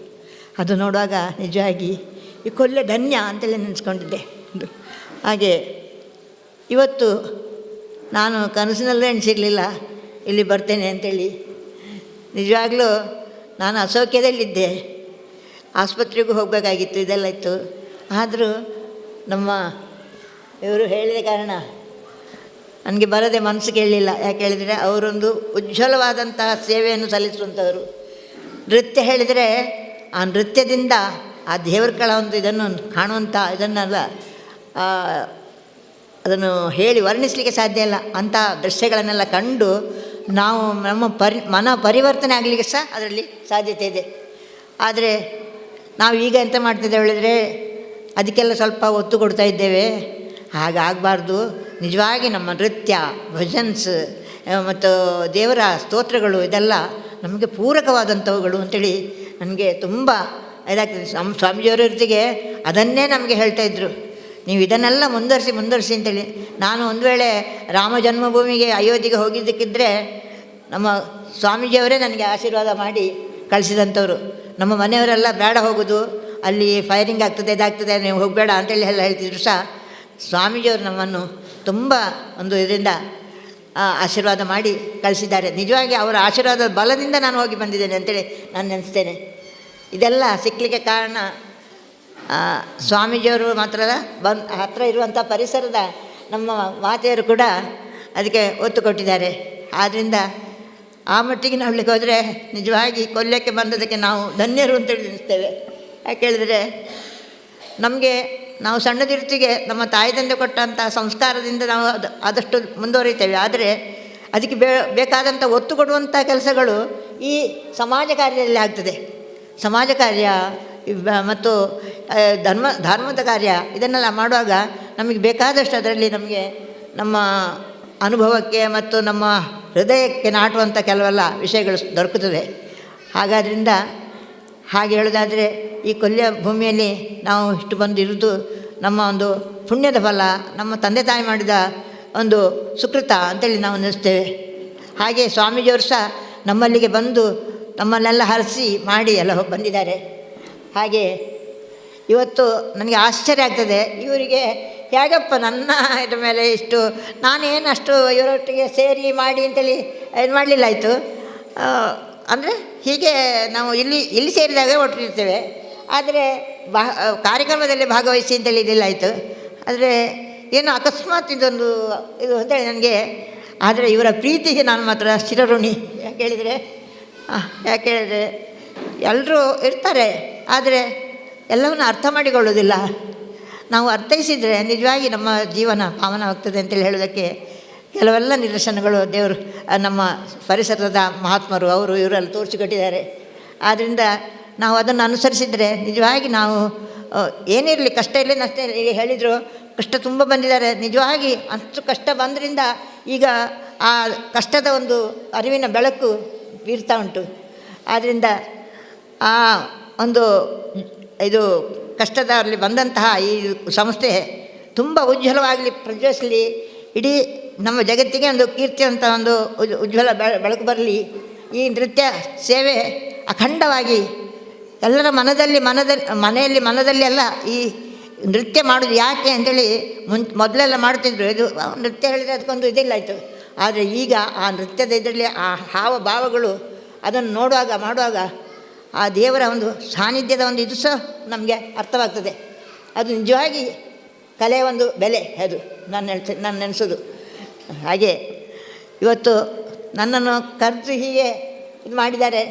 ಅದು ನೋಡುವಾಗ ನಿಜವಾಗಿ ಈ ಕೊಲ್ಲೆ ಧನ್ಯ ಅಂತೇಳಿ ನೆನೆಸ್ಕೊಂಡಿದ್ದೆ. ಹಾಗೆ ಇವತ್ತು ನಾನು ಕನಸಿನಲ್ಲೇ ಎಣಿಸಿರಲಿಲ್ಲ ಇಲ್ಲಿ ಬರ್ತೇನೆ ಅಂಥೇಳಿ. ನಿಜವಾಗಲೂ ನಾನು ಅಸೌಖ್ಯದಲ್ಲಿದ್ದೆ, ಆಸ್ಪತ್ರೆಗೂ ಹೋಗಬೇಕಾಗಿತ್ತು, ಇದೆಲ್ಲ ಇತ್ತು. ಆದರೂ ನಮ್ಮ ಇವರು ಹೇಳಿದ ಕಾರಣ ನನಗೆ ಬರದೆ ಮನಸ್ಸು ಕೇಳಲಿಲ್ಲ. ಯಾಕೆ ಹೇಳಿದರೆ ಅವರೊಂದು ಉಜ್ವಲವಾದಂತಹ ಸೇವೆಯನ್ನು ಸಲ್ಲಿಸುವಂಥವರು. ನೃತ್ಯ ಹೇಳಿದರೆ ಆ ನೃತ್ಯದಿಂದ ಆ ದೇವರುಗಳ ಒಂದು ಇದನ್ನು ಕಾಣುವಂಥ ಇದನ್ನೆಲ್ಲ ಅದನ್ನು ಹೇಳಿ ವರ್ಣಿಸಲಿಕ್ಕೆ ಸಾಧ್ಯ ಇಲ್ಲ. ಅಂಥ ದೃಶ್ಯಗಳನ್ನೆಲ್ಲ ಕಂಡು ನಾವು ನಮ್ಮ ಮನ ಪರಿವರ್ತನೆ ಆಗಲಿಕ್ಕೆ ಸಹ ಅದರಲ್ಲಿ ಸಾಧ್ಯತೆ ಇದೆ. ಆದರೆ ನಾವು ಈಗ ಎಂತ ಮಾಡ್ತಿದ್ದೇವೆ ಹೇಳಿದರೆ ಅದಕ್ಕೆಲ್ಲ ಸ್ವಲ್ಪ ಒತ್ತು ಕೊಡ್ತಾ ಇದ್ದೇವೆ. ಹಾಗಾಗಬಾರ್ದು. ನಿಜವಾಗಿ ನಮ್ಮ ನೃತ್ಯ, ಭಜನ್ಸ್ ಮತ್ತು ದೇವರ ಸ್ತೋತ್ರಗಳು ಇದೆಲ್ಲ ನಮಗೆ ಪೂರಕವಾದಂಥವುಗಳು ಅಂಥೇಳಿ ನನಗೆ ತುಂಬ ಇದಾಗ್ತದೆ. ನಮ್ಮ ಸ್ವಾಮೀಜಿಯವರ ಜೊತೆಗೆ ಅದನ್ನೇ ನಮಗೆ ಹೇಳ್ತಾಯಿದ್ರು, ನೀವು ಇದನ್ನೆಲ್ಲ ಮುಂದುವರಿಸಿ ಅಂತೇಳಿ. ನಾನು ಒಂದು ವೇಳೆ ರಾಮ ಜನ್ಮಭೂಮಿಗೆ ಅಯೋಧ್ಯೆಗೆ ಹೋಗಿದ್ದಕ್ಕಿದ್ದರೆ ನಮ್ಮ ಸ್ವಾಮೀಜಿಯವರೇ ನನಗೆ ಆಶೀರ್ವಾದ ಮಾಡಿ ಕಳಿಸಿದಂಥವ್ರು. ನಮ್ಮ ಮನೆಯವರೆಲ್ಲ ಬೇಡ ಹೋಗೋದು, ಅಲ್ಲಿ ಫೈರಿಂಗ್ ಆಗ್ತದೆ, ಇದಾಗ್ತದೆ, ನೀವು ಹೋಗಬೇಡ ಅಂತೇಳಿ ಎಲ್ಲ ಹೇಳ್ತಿದ್ರು ಸಹ ಸ್ವಾಮೀಜಿಯವರು ನಮ್ಮನ್ನು ತುಂಬ ಒಂದು ಇದರಿಂದ ಆಶೀರ್ವಾದ ಮಾಡಿ ಕಳಿಸಿದ್ದಾರೆ. ನಿಜವಾಗಿ ಅವರ ಆಶೀರ್ವಾದದ ಬಲದಿಂದ ನಾನು ಹೋಗಿ ಬಂದಿದ್ದೇನೆ ಅಂತೇಳಿ ನಾನು ನೆನೆಸ್ತೇನೆ. ಇದೆಲ್ಲ ಸಿಕ್ಕಲಿಕ್ಕೆ ಕಾರಣ ಸ್ವಾಮೀಜಿಯವರು ಮಾತ್ರ ಹತ್ತಿರ ಇರುವಂಥ ಪರಿಸರದ ನಮ್ಮ ಮಾತೆಯರು ಕೂಡ ಅದಕ್ಕೆ ಒತ್ತು ಕೊಟ್ಟಿದ್ದಾರೆ. ಆದ್ದರಿಂದ ಆ ಮಟ್ಟಿಗೆ ನೋಡಲಿಕ್ಕೆ ಹೋದರೆ ನಿಜವಾಗಿ ಕೊಲ್ಯಕ್ಕೆ ಬಂದದಕ್ಕೆ ನಾವು ಧನ್ಯರು ಅಂತೇಳಿ ನೆನೆಸ್ತೇವೆ. ಯಾಕೆ ಹೇಳಿದರೆ ನಾವು ಸಣ್ಣದಿರ್ತಿಗೆ ನಮ್ಮ ತಾಯಿ ತಂದೆ ಕೊಟ್ಟಂಥ ಸಂಸ್ಕಾರದಿಂದ ನಾವು ಆದಷ್ಟು ಮುಂದುವರಿತೇವೆ. ಆದರೆ ಅದಕ್ಕೆ ಬೇಕಾದಂಥ ಒತ್ತು ಕೊಡುವಂಥ ಕೆಲಸಗಳು ಈ ಸಮಾಜ ಕಾರ್ಯದಲ್ಲಿ ಆಗ್ತದೆ. ಸಮಾಜ ಕಾರ್ಯ ಮತ್ತು ಧರ್ಮದ ಕಾರ್ಯ ಇದನ್ನೆಲ್ಲ ಮಾಡುವಾಗ ನಮಗೆ ಬೇಕಾದಷ್ಟು ಅದರಲ್ಲಿ ನಮಗೆ ನಮ್ಮ ಅನುಭವಕ್ಕೆ ಮತ್ತು ನಮ್ಮ ಹೃದಯಕ್ಕೆ ನಾಟುವಂಥ ಕೆಲವೆಲ್ಲ ವಿಷಯಗಳು ದೊರಕುತ್ತದೆ. ಹಾಗಾದ್ದರಿಂದ ಹಾಗೆ ಹೇಳೋದಾದರೆ ಈ ಕೊಲ್ಲಿಯ ಭೂಮಿಯಲ್ಲಿ ನಾವು ಇಷ್ಟು ಬಂದು ಇರುವುದು ನಮ್ಮ ಒಂದು ಪುಣ್ಯದ ಫಲ, ನಮ್ಮ ತಂದೆ ತಾಯಿ ಮಾಡಿದ ಒಂದು ಸುಕೃತ ಅಂತೇಳಿ ನಾವು ಅನ್ನಿಸ್ತೇವೆ. ಹಾಗೆ ಸ್ವಾಮೀಜಿಯವರು ಸಹ ನಮ್ಮಲ್ಲಿಗೆ ಬಂದು ನಮ್ಮನ್ನೆಲ್ಲ ಹರಿಸಿ ಮಾಡಿ ಎಲ್ಲ ಬಂದಿದ್ದಾರೆ. ಹಾಗೆ ಇವತ್ತು ನನಗೆ ಆಶ್ಚರ್ಯ ಆಗ್ತದೆ, ಇವರಿಗೆ ಹೇಗಪ್ಪ ನನ್ನ ಇದ್ರ ಮೇಲೆ ಇಷ್ಟು ನಾನೇನು ಅಷ್ಟು ಇವರೊಟ್ಟಿಗೆ ಸೇರಿ ಮಾಡಿ ಅಂತೇಳಿ ಇದು ಮಾಡಲಿಲ್ಲ ಆಯಿತು. ಅಂದರೆ ಹೀಗೆ ನಾವು ಇಲ್ಲಿ ಸೇರಿದಾಗ ಒಟ್ಟಿರ್ತೇವೆ, ಆದರೆ ಕಾರ್ಯಕ್ರಮದಲ್ಲಿ ಭಾಗವಹಿಸಿ ಅಂತೇಳಿ ಇದಿಲ್ಲ ಆಯಿತು. ಆದರೆ ಏನು ಅಕಸ್ಮಾತ್ ಇದು ಅಂತೇಳಿ ನನಗೆ. ಆದರೆ ಇವರ ಪ್ರೀತಿಗೆ ನಾನು ಮಾತ್ರ ಚಿರಋಣಿ. ಯಾಕೆ ಹೇಳಿದರೆ ಎಲ್ಲರೂ ಇರ್ತಾರೆ, ಆದರೆ ಎಲ್ಲವನ್ನು ಅರ್ಥ ಮಾಡಿಕೊಳ್ಳೋದಿಲ್ಲ. ನಾವು ಅರ್ಥೈಸಿದರೆ ನಿಜವಾಗಿ ನಮ್ಮ ಜೀವನ ಪಾವನವಾಗ್ತದೆ ಅಂತೇಳಿ ಹೇಳೋದಕ್ಕೆ ಕೆಲವೆಲ್ಲ ನಿದರ್ಶನಗಳು ದೇವರು ನಮ್ಮ ಪರಿಸರದ ಮಹಾತ್ಮರು ಅವರು ಇವರೆಲ್ಲ ತೋರಿಸಿಕೊಟ್ಟಿದ್ದಾರೆ. ಆದ್ದರಿಂದ ನಾವು ಅದನ್ನು ಅನುಸರಿಸಿದರೆ ನಿಜವಾಗಿ ನಾವು ಏನಿರಲಿ, ಕಷ್ಟ ಇರಲಿ ನಷ್ಟ ಇರಲಿ, ಹೇಳಿದರು ಕಷ್ಟ ತುಂಬ ಬಂದಿದ್ದಾರೆ. ನಿಜವಾಗಿ ಅಷ್ಟು ಕಷ್ಟ ಬಂದ್ರಿಂದ ಈಗ ಆ ಕಷ್ಟದ ಒಂದು ಅರಿವಿನ ಬೆಳಕು ಬೀರ್ತಾ ಉಂಟು. ಆದ್ದರಿಂದ ಆ ಒಂದು ಇದು ಕಷ್ಟದಲ್ಲಿ ಬಂದಂತಹ ಈ ಸಂಸ್ಥೆ ತುಂಬ ಉಜ್ವಲವಾಗಲಿ, ಪ್ರಜ್ವಲಿಸಲಿ, ಇಡೀ ನಮ್ಮ ಜಗತ್ತಿಗೆ ಒಂದು ಕೀರ್ತಿ ಅಂತ ಒಂದು ಉಜ್ವಲ ಬೆಳಕು ಬರಲಿ. ಈ ನೃತ್ಯ ಸೇವೆ ಅಖಂಡವಾಗಿ ಎಲ್ಲರ ಮನೆಯಲ್ಲಿ ಮನದಲ್ಲಿ ಎಲ್ಲ ಈ ನೃತ್ಯ ಮಾಡೋದು ಯಾಕೆ ಅಂಥೇಳಿ ಮೊದಲೆಲ್ಲ ಮಾಡ್ತಿದ್ರು. ಇದು ನೃತ್ಯ ಹೇಳಿದರೆ ಅದಕ್ಕೊಂದು ಇದಿಲ್ಲ ಆಯಿತು. ಆದರೆ ಈಗ ಆ ನೃತ್ಯದ ಇದರಲ್ಲಿ ಆ ಹಾವ ಭಾವಗಳು ಅದನ್ನು ಮಾಡುವಾಗ ಆ ದೇವರ ಒಂದು ಸಾನ್ನಿಧ್ಯದ ಒಂದು ಇದು ಸಹ ನಮಗೆ ಅರ್ಥವಾಗ್ತದೆ. ಅದು ನಿಜವಾಗಿ ಕಲೆಯ ಒಂದು ಬೆಲೆ, ಅದು ನಾನು ನೆನೆಸೋದು. ಹಾಗೆ ಇವತ್ತು ನನ್ನನ್ನು ಕರೆದು ಹೀಗೆ ಇದು ಮಾಡಿದ್ದಾರೆ.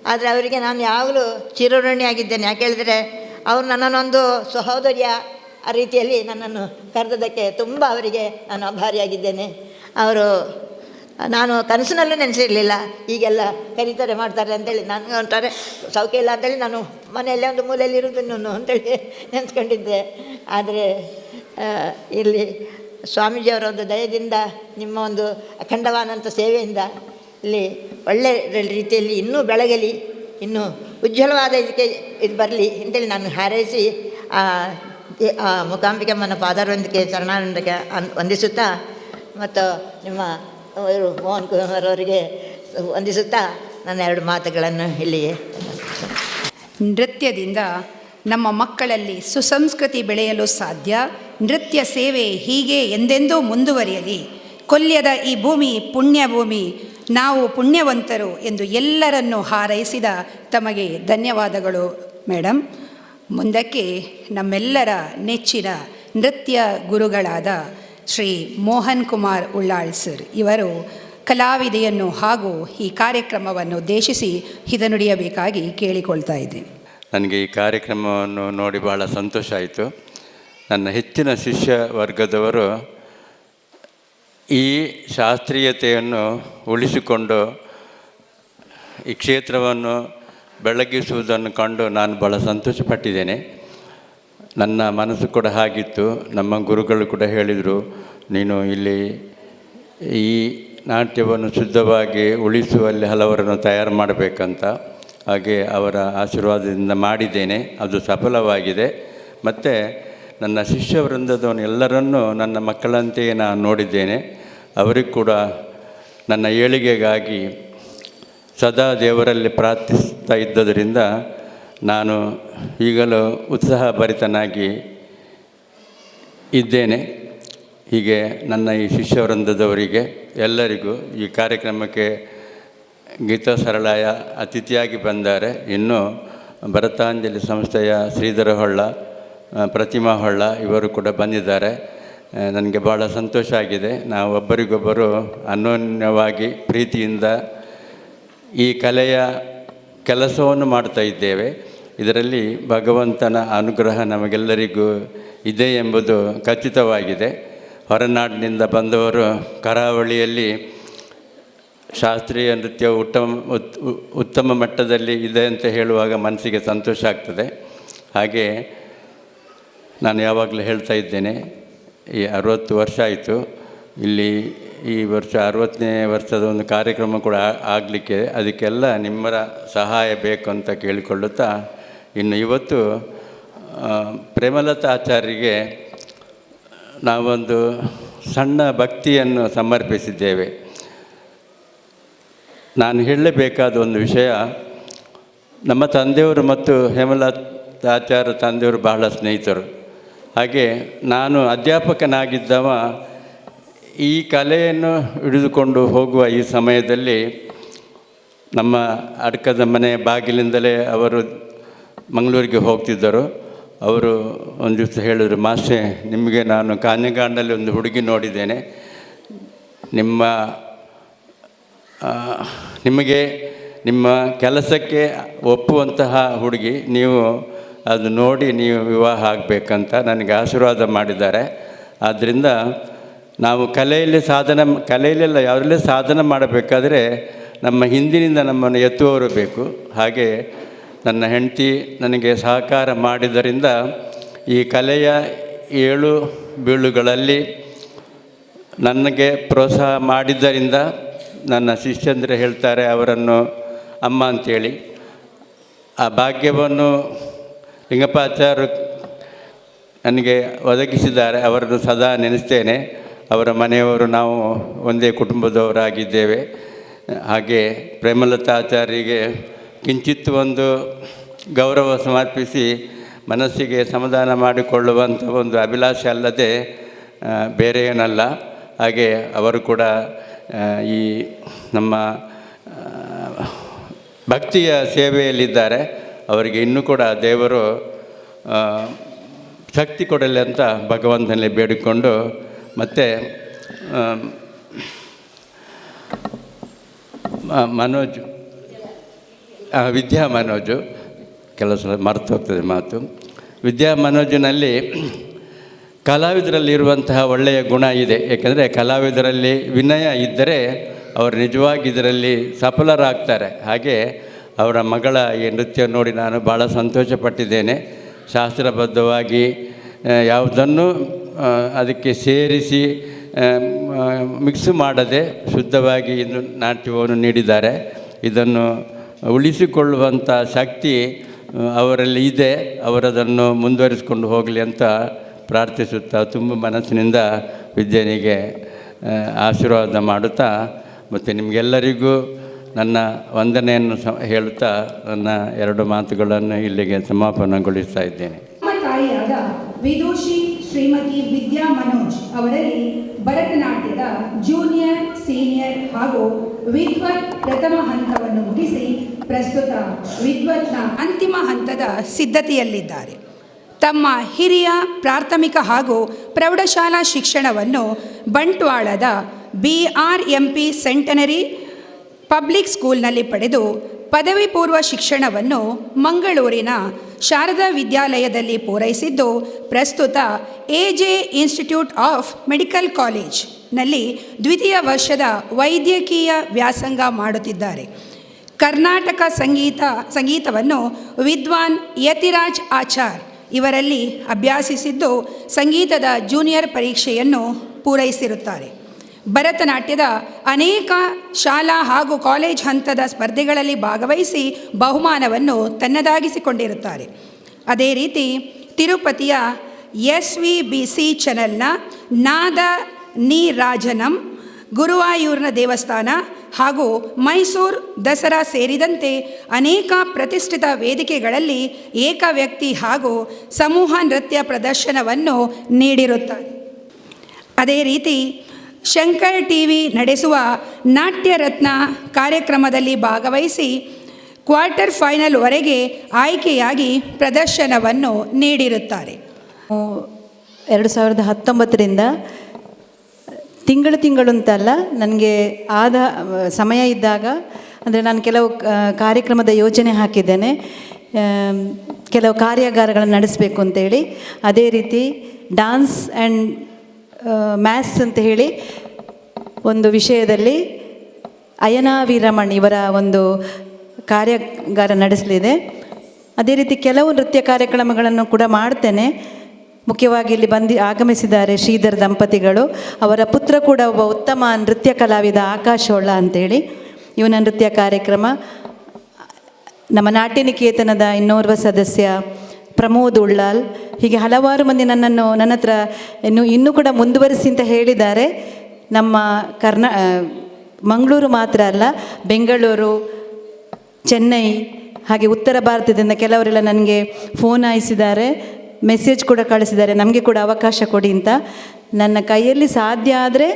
ಆದರೆ ಅವರಿಗೆ ನಾನು ಯಾವಾಗಲೂ ಚಿರಋಣಿಯಾಗಿದ್ದೇನೆ. ಯಾಕೆ ಹೇಳಿದರೆ ಅವರು ನನ್ನನ್ನೊಂದು ಸಹೋದರಿಯ ಆ ರೀತಿಯಲ್ಲಿ ನನ್ನನ್ನು ಕರೆದದ್ದಕ್ಕೆ ತುಂಬ ಅವರಿಗೆ ನಾನು ಆಭಾರಿಯಾಗಿದ್ದೇನೆ. ನಾನು ಕನಸಿನಲ್ಲೂ ನೆನೆಸಿರಲಿಲ್ಲ ಹೀಗೆಲ್ಲ ಕರೀತಾರೆ ಮಾಡ್ತಾರೆ ಅಂತೇಳಿ. ನನಗೆ ಅಂತಾರೆ ಸೌಖ್ಯ ಇಲ್ಲ ಅಂತೇಳಿ ನಾನು ಮನೆಯಲ್ಲೇ ಒಂದು ಮೂಲೆಯಲ್ಲಿ ಇರೋದನ್ನು ಅಂತೇಳಿ ನೆನೆಸ್ಕೊಂಡಿದ್ದೆ. ಆದರೆ ಇಲ್ಲಿ ಸ್ವಾಮೀಜಿಯವರ ಒಂದು ದಯದಿಂದ, ನಿಮ್ಮ ಒಂದು ಅಖಂಡವಾದಂಥ ಸೇವೆಯಿಂದ ಇಲ್ಲಿ ಒಳ್ಳೆಯ ರೀತಿಯಲ್ಲಿ ಇನ್ನೂ ಬೆಳಗಲಿ, ಇನ್ನೂ ಉಜ್ವಲವಾದ ಇದಕ್ಕೆ ಇದು ಬರಲಿ ಅಂತೇಳಿ ನಾನು ಹಾರೈಸಿ ಮೂಕಾಂಬಿಕಮ್ಮನ ಪಾದಾರವಿಂದಕ್ಕೆ ಚರಣಾನಂದಕ್ಕೆ ವಂದಿಸುತ್ತಾ ಮತ್ತು ನಿಮ್ಮ ಮೋಹನ್ ಕುಮಾರ್ ಅವರಿಗೆ ವಂದಿಸುತ್ತಾ ನನ್ನ ಎರಡು ಮಾತುಗಳನ್ನು ಇಲ್ಲಿಗೆ. ನೃತ್ಯದಿಂದ ನಮ್ಮ ಮಕ್ಕಳಲ್ಲಿ ಸುಸಂಸ್ಕೃತಿ ಬೆಳೆಯಲು ಸಾಧ್ಯ. ನೃತ್ಯ ಸೇವೆ ಹೀಗೆ ಎಂದೆಂದೂ ಮುಂದುವರಿಯಲಿ. ಕೊಲ್ಯದ ಈ ಭೂಮಿ ಪುಣ್ಯ ಭೂಮಿ, ನಾವು ಪುಣ್ಯವಂತರು ಎಂದು ಎಲ್ಲರನ್ನೂ ಹಾರೈಸಿದ ತಮಗೆ ಧನ್ಯವಾದಗಳು ಮೇಡಮ್. ಮುಂದಕ್ಕೆ ನಮ್ಮೆಲ್ಲರ ನೆಚ್ಚಿನ ನೃತ್ಯ ಗುರುಗಳಾದ ಶ್ರೀ ಮೋಹನ್ ಕುಮಾರ್ ಉಳ್ಳಾಳ್ ಸರ್ ಇವರು ಕಲಾವಿದೆಯನ್ನು ಹಾಗೂ ಈ ಕಾರ್ಯಕ್ರಮವನ್ನು ಉದ್ದೇಶಿಸಿ ಹಿತನುಡಿಯಬೇಕಾಗಿ ಕೇಳಿಕೊಳ್ತಾ ಇದ್ದೇನೆ. ನನಗೆ ಈ ಕಾರ್ಯಕ್ರಮವನ್ನು ನೋಡಿ ಬಹಳ ಸಂತೋಷ ಆಯಿತು. ನನ್ನ ಹೆಚ್ಚಿನ ಶಿಷ್ಯ ವರ್ಗದವರು ಈ ಶಾಸ್ತ್ರೀಯತೆಯನ್ನು ಉಳಿಸಿಕೊಂಡು ಈ ಕ್ಷೇತ್ರವನ್ನು ಬೆಳಗಿಸುವುದನ್ನು ಕಂಡು ನಾನು ಭಾಳ ಸಂತೋಷಪಟ್ಟಿದ್ದೇನೆ. ನನ್ನ ಮನಸ್ಸು ಕೂಡ ಹಾಗಿತ್ತು. ನಮ್ಮ ಗುರುಗಳು ಕೂಡ ಹೇಳಿದರು, ನೀನು ಇಲ್ಲಿ ಈ ನಾಟ್ಯವನ್ನು ಶುದ್ಧವಾಗಿ ಉಳಿಸುವಲ್ಲಿ ಹಲವರನ್ನು ತಯಾರು ಮಾಡಬೇಕಂತ. ಹಾಗೆ ಅವರ ಆಶೀರ್ವಾದದಿಂದ ಮಾಡಿದ್ದೇನೆ, ಅದು ಸಫಲವಾಗಿದೆ. ಮತ್ತು ನನ್ನ ಶಿಷ್ಯ ವೃಂದದವನು ಎಲ್ಲರನ್ನೂ ನನ್ನ ಮಕ್ಕಳಂತೆಯೇ ನಾನು ನೋಡಿದ್ದೇನೆ. ಅವರಿಗೂ ಕೂಡ ನನ್ನ ಏಳಿಗೆಗಾಗಿ ಸದಾ ದೇವರಲ್ಲಿ ಪ್ರಾರ್ಥಿಸ್ತಾ ಇದ್ದರಿಂದ ನಾನು ಈಗಲೂ ಉತ್ಸಾಹಭರಿತನಾಗಿ ಇದ್ದೇನೆ. ಹೀಗೆ ನನ್ನ ಈ ಶಿಷ್ಯ ವೃಂದದವರಿಗೆ ಎಲ್ಲರಿಗೂ ಈ ಕಾರ್ಯಕ್ರಮಕ್ಕೆ ಗೀತಾ ಸರಳಾಯ ಅತಿಥಿಯಾಗಿ ಬಂದ್ದಾರೆ. ಇನ್ನು ಭರತಾಂಜಲಿ ಸಂಸ್ಥೆಯ ಶ್ರೀಧರ ಹೊಳ್ಳ, ಪ್ರತಿಮಾ ಹೊಳ್ಳ ಇವರು ಕೂಡ ಬಂದಿದ್ದಾರೆ. ನನಗೆ ಭಾಳ ಸಂತೋಷ ಆಗಿದೆ. ನಾವು ಒಬ್ಬರಿಗೊಬ್ಬರು ಅನ್ಯೋನ್ಯವಾಗಿ ಪ್ರೀತಿಯಿಂದ ಈ ಕಲೆಯ ಕೆಲಸವನ್ನು ಮಾಡ್ತಾ ಇದ್ದೇವೆ. ಇದರಲ್ಲಿ ಭಗವಂತನ ಅನುಗ್ರಹ ನಮಗೆಲ್ಲರಿಗೂ ಇದೆ ಎಂಬುದು ಖಚಿತವಾಗಿದೆ. ಹೊರನಾಡಿನಿಂದ ಬಂದವರು ಕರಾವಳಿಯಲ್ಲಿ ಶಾಸ್ತ್ರೀಯ ನೃತ್ಯ ಉತ್ತಮ ಮಟ್ಟದಲ್ಲಿ ಇದೆ ಅಂತ ಹೇಳುವಾಗ ಮನಸ್ಸಿಗೆ ಸಂತೋಷ ಆಗ್ತದೆ. ಹಾಗೆ ನಾನು ಯಾವಾಗಲೂ ಹೇಳ್ತಾ ಇದ್ದೇನೆ, ಈ 60 ವರ್ಷ ಆಯಿತು ಇಲ್ಲಿ, ಈ ವರ್ಷ 60ನೇ ವರ್ಷದ ಒಂದು ಕಾರ್ಯಕ್ರಮ ಕೂಡ ಆಗಲಿಕ್ಕೆ, ಅದಕ್ಕೆಲ್ಲ ನಿಮ್ಮರ ಸಹಾಯ ಬೇಕು ಅಂತ ಕೇಳಿಕೊಳ್ಳುತ್ತಾ, ಇನ್ನು ಇವತ್ತು ಪ್ರೇಮಲತಾ ಆಚಾರ್ಯರಿಗೆ ನಾವೊಂದು ಸಣ್ಣ ಭಕ್ತಿಯನ್ನು ಸಮರ್ಪಿಸಿದ್ದೇವೆ. ನಾನು ಹೇಳಲೇಬೇಕಾದ ಒಂದು ವಿಷಯ, ನಮ್ಮ ತಂದೆಯವರು ಮತ್ತು ಹೇಮಲತಾ ಆಚಾರ್ಯ ತಂದೆಯವರು ಬಹಳ ಸ್ನೇಹಿತರು. ಹಾಗೆ ನಾನು ಅಧ್ಯಾಪಕನಾಗಿದ್ದವ ಈ ಕಲೆಯನ್ನು ಹಿಡಿದುಕೊಂಡು ಹೋಗುವ ಈ ಸಮಯದಲ್ಲಿ ನಮ್ಮ ಅಡ್ಕದ ಮನೆ ಬಾಗಿಲಿಂದಲೇ ಅವರು ಮಂಗಳೂರಿಗೆ ಹೋಗ್ತಿದ್ದರು. ಅವರು ಒಂದು ದಿವಸ ಹೇಳಿದರು, ಮಾಸ್ಟೇ ನಿಮಗೆ ನಾನು ಕಾഞ്ഞങ്ങാടിನಲ್ಲಿ ಒಂದು ಹುಡುಗಿ ನೋಡಿದ್ದೇನೆ, ನಿಮಗೆ ನಿಮ್ಮ ಕೆಲಸಕ್ಕೆ ಒಪ್ಪುವಂತಹ ಹುಡುಗಿ, ನೀವು ಅದು ನೋಡಿ ನೀವು ವಿವಾಹ ಆಗಬೇಕಂತ ನನಗೆ ಆಶೀರ್ವಾದ ಮಾಡಿದ್ದಾರೆ. ಆದ್ದರಿಂದ ನಾವು ಕಲೆಯಲ್ಲೆಲ್ಲ ಯಾವುದರಲ್ಲೇ ಸಾಧನೆ ಮಾಡಬೇಕಾದ್ರೆ ನಮ್ಮ ಹಿಂದಿನಿಂದ ನಮ್ಮನ್ನು ಎತ್ತುವವರು ಬೇಕು. ಹಾಗೆ ನನ್ನ ಹೆಂಡತಿ ನನಗೆ ಸಹಕಾರ ಮಾಡಿದ್ದರಿಂದ ಈ ಕಲೆಯ ಏಳು ಬೀಳುಗಳಲ್ಲಿ ನನಗೆ ಪ್ರೋತ್ಸಾಹ ಮಾಡಿದ್ದರಿಂದ ನನ್ನ ಶಿಷ್ಯಂದರೆ ಹೇಳ್ತಾರೆ ಅವರನ್ನು ಅಮ್ಮ ಅಂತೇಳಿ. ಆ ಭಾಗ್ಯವನ್ನು ಲಿಂಗಪ್ಪಾಚಾರ್ಯರು ನನಗೆ ಒದಗಿಸಿದ್ದಾರೆ. ಅವರನ್ನು ಸದಾ ನೆನೆಸ್ತೇನೆ. ಅವರ ಮನೆಯವರು ನಾವು ಒಂದೇ ಕುಟುಂಬದವರಾಗಿದ್ದೇವೆ. ಹಾಗೆ ಪ್ರೇಮಲತಾ ಆಚಾರ್ಯರಿಗೆ ಕಿಂಚಿತ್ ಒಂದು ಗೌರವ ಸಮರ್ಪಿಸಿ ಮನಸ್ಸಿಗೆ ಸಮಾಧಾನ ಮಾಡಿಕೊಳ್ಳುವಂಥ ಒಂದು ಅಭಿಲಾಷೆ ಅಲ್ಲದೆ ಬೇರೆ ಏನಲ್ಲ. ಹಾಗೆ ಅವರು ಕೂಡ ಈ ನಮ್ಮ ಭಕ್ತಿಯ ಸೇವೆಯಲ್ಲಿದ್ದಾರೆ. ಅವರಿಗೆ ಇನ್ನೂ ಕೂಡ ದೇವರು ಶಕ್ತಿ ಕೊಡಲಿ ಅಂತ ಭಗವಂತನಲ್ಲಿ ಬೇಡಿಕೊಂಡು, ಮತ್ತು ವಿದ್ಯಾ ಮನೋಜು, ಕೆಲವು ಸಲ ಮರೆತು ಹೋಗ್ತದೆ ಮಾತು. ವಿದ್ಯಾ ಮನೋಜಿನಲ್ಲಿ ಕಲಾವಿದರಲ್ಲಿರುವಂತಹ ಒಳ್ಳೆಯ ಗುಣ ಇದೆ. ಏಕೆಂದರೆ ಕಲಾವಿದರಲ್ಲಿ ವಿನಯ ಇದ್ದರೆ ಅವರು ನಿಜವಾಗಿ ಇದರಲ್ಲಿ ಸಫಲರಾಗ್ತಾರೆ. ಹಾಗೆ ಅವರ ಮಗಳ ಈ ನೃತ್ಯ ನೋಡಿ ನಾನು ಭಾಳ ಸಂತೋಷಪಟ್ಟಿದ್ದೇನೆ. ಶಾಸ್ತ್ರಬದ್ಧವಾಗಿ ಯಾವುದನ್ನು ಅದಕ್ಕೆ ಸೇರಿಸಿ ಮಿಕ್ಸ್ ಮಾಡದೆ ಶುದ್ಧವಾಗಿ ಇದು ನಾಟ್ಯವನ್ನು ನೀಡಿದ್ದಾರೆ. ಇದನ್ನು ಉಳಿಸಿಕೊಳ್ಳುವಂಥ ಶಕ್ತಿ ಅವರಲ್ಲಿ ಇದೆ. ಅವರದನ್ನು ಮುಂದುವರಿಸಿಕೊಂಡು ಹೋಗಲಿ ಅಂತ ಪ್ರಾರ್ಥಿಸುತ್ತಾ ತುಂಬ ಮನಸ್ಸಿನಿಂದ ವಿದ್ಯೆನಿಗೆ ಆಶೀರ್ವಾದ ಮಾಡುತ್ತಾ, ಮತ್ತು ನಿಮಗೆಲ್ಲರಿಗೂ ನನ್ನ ವಂದನೆಯನ್ನು ಹೇಳುತ್ತಾ ನನ್ನ ಎರಡು ಮಾತುಗಳನ್ನು ಇಲ್ಲಿಗೆ ಸಮಾಪನಗೊಳಿಸ್ತಾ ಇದ್ದೇನೆ. ತಾಯಿಯಾದ ವಿದೂಷಿ ಶ್ರೀಮತಿ ವಿದ್ಯಾ ಮನೋಜ್ ಅವರಲ್ಲಿ ಭರತನಾಟ್ಯದ ಜೂನಿಯರ್, ಸೀನಿಯರ್ ಹಾಗೂ ವಿದ್ವತ್ ಪ್ರಥಮ ಹಂತವನ್ನು ಮುಗಿಸಿ ಪ್ರಸ್ತುತ ವಿದ್ವತ್ನ ಅಂತಿಮ ಹಂತದ ಸಿದ್ಧತೆಯಲ್ಲಿದ್ದಾರೆ. ತಮ್ಮ ಹಿರಿಯ ಪ್ರಾಥಮಿಕ ಹಾಗೂ ಪ್ರೌಢಶಾಲಾ ಶಿಕ್ಷಣವನ್ನು ಬಂಟ್ವಾಳದ BRMP ಸೆಂಟನರಿ ಪಬ್ಲಿಕ್ ಸ್ಕೂಲ್ನಲ್ಲಿ ಪಡೆದು ಪದವಿ ಪೂರ್ವ ಶಿಕ್ಷಣವನ್ನು ಮಂಗಳೂರಿನ ಶಾರದಾ ವಿದ್ಯಾಲಯದಲ್ಲಿ ಪೂರೈಸಿದ್ದು, ಪ್ರಸ್ತುತ AJ ಇನ್ಸ್ಟಿಟ್ಯೂಟ್ ಆಫ್ ಮೆಡಿಕಲ್ ಕಾಲೇಜ್ನಲ್ಲಿ ದ್ವಿತೀಯ ವರ್ಷದ ವೈದ್ಯಕೀಯ ವ್ಯಾಸಂಗ ಮಾಡುತ್ತಿದ್ದಾರೆ. ಕರ್ನಾಟಕ ಸಂಗೀತವನ್ನು ವಿದ್ವಾನ್ ಯತಿರಾಜ್ ಆಚಾರ್ ಇವರಲ್ಲಿ ಅಭ್ಯಾಸಿಸಿದ್ದು, ಸಂಗೀತದ ಜೂನಿಯರ್ ಪರೀಕ್ಷೆಯನ್ನು ಪೂರೈಸಿರುತ್ತಾರೆ. ಭರತನಾಟ್ಯದ ಅನೇಕ ಶಾಲಾ ಹಾಗೂ ಕಾಲೇಜ್ ಹಂತದ ಸ್ಪರ್ಧೆಗಳಲ್ಲಿ ಭಾಗವಹಿಸಿ ಬಹುಮಾನವನ್ನು ತನ್ನದಾಗಿಸಿಕೊಂಡಿರುತ್ತಾರೆ. ಅದೇ ರೀತಿ ತಿರುಪತಿಯ SVBC ಚಾನೆಲ್ನ ನಾದ ನೀರಾಜನಂ, ಗುರುವಾಯೂರಿನ ದೇವಸ್ಥಾನ ಹಾಗೂ ಮೈಸೂರು ದಸರಾ ಸೇರಿದಂತೆ ಅನೇಕ ಪ್ರತಿಷ್ಠಿತ ವೇದಿಕೆಗಳಲ್ಲಿ ಏಕ ವ್ಯಕ್ತಿ ಹಾಗೂ ಸಮೂಹ ನೃತ್ಯ ಪ್ರದರ್ಶನವನ್ನು ನೀಡಿರುತ್ತಾರೆ. ಅದೇ ರೀತಿ ಶಂಕರ್ TV ನಡೆಸುವ ನಾಟ್ಯ ರತ್ನ ಕಾರ್ಯಕ್ರಮದಲ್ಲಿ ಭಾಗವಹಿಸಿ ಕ್ವಾರ್ಟರ್ ಫೈನಲ್ವರೆಗೆ ಆಯ್ಕೆಯಾಗಿ ಪ್ರದರ್ಶನವನ್ನು ನೀಡಿರುತ್ತಾರೆ. 2019ರಿಂದ ತಿಂಗಳು ಅಂತಲ್ಲ, ನನಗೆ ಆದ ಸಮಯ ಇದ್ದಾಗ, ಅಂದರೆ ನಾನು ಕೆಲವು ಕಾರ್ಯಕ್ರಮದ ಯೋಜನೆ ಹಾಕಿದ್ದೇನೆ, ಕೆಲವು ಕಾರ್ಯಾಗಾರಗಳನ್ನು ನಡೆಸಬೇಕು ಅಂತೇಳಿ. ಅದೇ ರೀತಿ ಡಾನ್ಸ್ ಆ್ಯಂಡ್ ಮ್ಯಾಥ್ಸ್ ಅಂತ ಹೇಳಿ ಒಂದು ವಿಷಯದಲ್ಲಿ ಅಯನಾ ವೀರಮಣ್ ಇವರ ಒಂದು ಕಾರ್ಯಾಗಾರ ನಡೆಸಲಿದೆ. ಅದೇ ರೀತಿ ಕೆಲವು ನೃತ್ಯ ಕಾರ್ಯಕ್ರಮಗಳನ್ನು ಕೂಡ ಮಾಡ್ತೇನೆ. ಮುಖ್ಯವಾಗಿ ಇಲ್ಲಿ ಆಗಮಿಸಿದ್ದಾರೆ ಶ್ರೀಧರ್ ದಂಪತಿಗಳು. ಅವರ ಪುತ್ರ ಕೂಡ ಒಬ್ಬ ಉತ್ತಮ ನೃತ್ಯ ಕಲಾವಿದ ಆಕಾಶ್ ಹೊಳ್ಳ ಅಂತೇಳಿ. ಇವನ ನೃತ್ಯ ಕಾರ್ಯಕ್ರಮ. ನಮ್ಮ ನಾಟ್ಯನಿಕೇತನದ ಇನ್ನೋರ್ವ ಸದಸ್ಯ ಪ್ರಮೋದ್ ಉಳ್ಳಾಲ್. ಹೀಗೆ ಹಲವಾರು ಮಂದಿ ನನ್ನ ಹತ್ರ ಇನ್ನೂ ಕೂಡ ಮುಂದುವರಿಸಿ ಅಂತ ಹೇಳಿದ್ದಾರೆ. ನಮ್ಮ ಮಂಗಳೂರು ಮಾತ್ರ ಅಲ್ಲ, ಬೆಂಗಳೂರು, ಚೆನ್ನೈ ಹಾಗೆ ಉತ್ತರ ಭಾರತದಿಂದ ಕೆಲವರೆಲ್ಲ ನನಗೆ ಫೋನ್ ಹಾಯಿಸಿದ್ದಾರೆ, ಮೆಸೇಜ್ ಕೂಡ ಕಳಿಸಿದ್ದಾರೆ, ನಮಗೆ ಕೂಡ ಅವಕಾಶ ಕೊಡಿ ಅಂತ. ನನ್ನ ಕೈಯಲ್ಲಿ ಸಾಧ್ಯ ಆದರೆ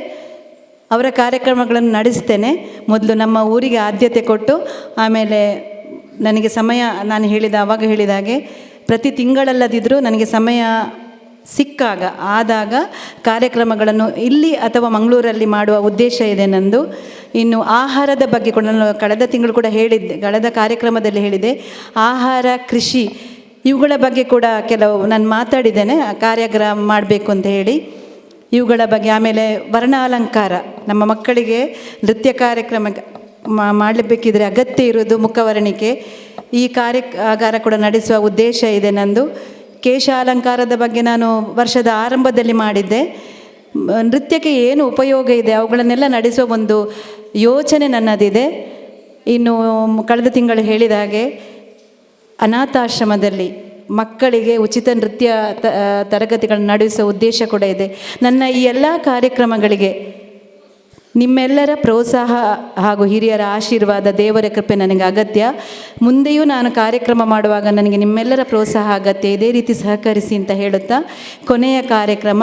ಅವರ ಕಾರ್ಯಕ್ರಮಗಳನ್ನು ನಡೆಸ್ತೇನೆ. ಮೊದಲು ನಮ್ಮ ಊರಿಗೆ ಆದ್ಯತೆ ಕೊಟ್ಟು ಆಮೇಲೆ ನನಗೆ ಸಮಯ ಆವಾಗ ಹೇಳಿದಾಗೆ ಪ್ರತಿ ತಿಂಗಳಲ್ಲದಿದ್ದರೂ ನನಗೆ ಸಮಯ ಆದಾಗ ಕಾರ್ಯಕ್ರಮಗಳನ್ನು ಇಲ್ಲಿ ಅಥವಾ ಮಂಗಳೂರಲ್ಲಿ ಮಾಡುವ ಉದ್ದೇಶ ಇದೆ ನಂದು. ಇನ್ನು ಆಹಾರದ ಬಗ್ಗೆ ಕೂಡ ನಾನು ಕಳೆದ ತಿಂಗಳು ಕೂಡ ಕಳೆದ ಕಾರ್ಯಕ್ರಮದಲ್ಲಿ ಹೇಳಿದೆ. ಆಹಾರ, ಕೃಷಿ ಇವುಗಳ ಬಗ್ಗೆ ಕೂಡ ಕೆಲವು ನಾನು ಮಾತಾಡಿದ್ದೇನೆ, ಕಾರ್ಯಕ್ರಮ ಮಾಡಬೇಕು ಅಂತ ಹೇಳಿ ಇವುಗಳ ಬಗ್ಗೆ. ಆಮೇಲೆ ವರ್ಣಾಲಂಕಾರ, ನಮ್ಮ ಮಕ್ಕಳಿಗೆ ನೃತ್ಯ ಕಾರ್ಯಕ್ರಮ ಮಾಡಬೇಕಿದ್ರೆ ಅಗತ್ಯ ಇರೋದು ಮುಖವರ್ಣಿಕೆ. ಈ ಕಾರ್ಯಾಗಾರ ಕೂಡ ನಡೆಸುವ ಉದ್ದೇಶ ಇದೆ ನಂದು. ಕೇಶ ಅಲಂಕಾರದ ಬಗ್ಗೆ ನಾನು ವರ್ಷದ ಆರಂಭದಲ್ಲಿ ಮಾಡಿದ್ದೆ. ನೃತ್ಯಕ್ಕೆ ಏನು ಉಪಯೋಗ ಇದೆ ಅವುಗಳನ್ನೆಲ್ಲ ನಡೆಸುವ ಒಂದು ಯೋಚನೆ ನನ್ನದಿದೆ. ಇನ್ನು ಕಳೆದ ತಿಂಗಳು ಹೇಳಿದ ಹಾಗೆ ಅನಾಥಾಶ್ರಮದಲ್ಲಿ ಮಕ್ಕಳಿಗೆ ಉಚಿತ ನೃತ್ಯ ತರಗತಿಗಳನ್ನು ನಡೆಸುವ ಉದ್ದೇಶ ಕೂಡ ಇದೆ. ನನ್ನ ಈ ಎಲ್ಲ ಕಾರ್ಯಕ್ರಮಗಳಿಗೆ ನಿಮ್ಮೆಲ್ಲರ ಪ್ರೋತ್ಸಾಹ ಹಾಗೂ ಹಿರಿಯರ ಆಶೀರ್ವಾದ, ದೇವರ ಕೃಪೆ ನನಗೆ ಅಗತ್ಯ. ಮುಂದೆಯೂ ನಾನು ಕಾರ್ಯಕ್ರಮ ಮಾಡುವಾಗ ನನಗೆ ನಿಮ್ಮೆಲ್ಲರ ಪ್ರೋತ್ಸಾಹ ಅಗತ್ಯ. ಇದೇ ರೀತಿ ಸಹಕರಿಸಿ ಅಂತ ಹೇಳುತ್ತಾ ಕೊನೆಯ ಕಾರ್ಯಕ್ರಮ.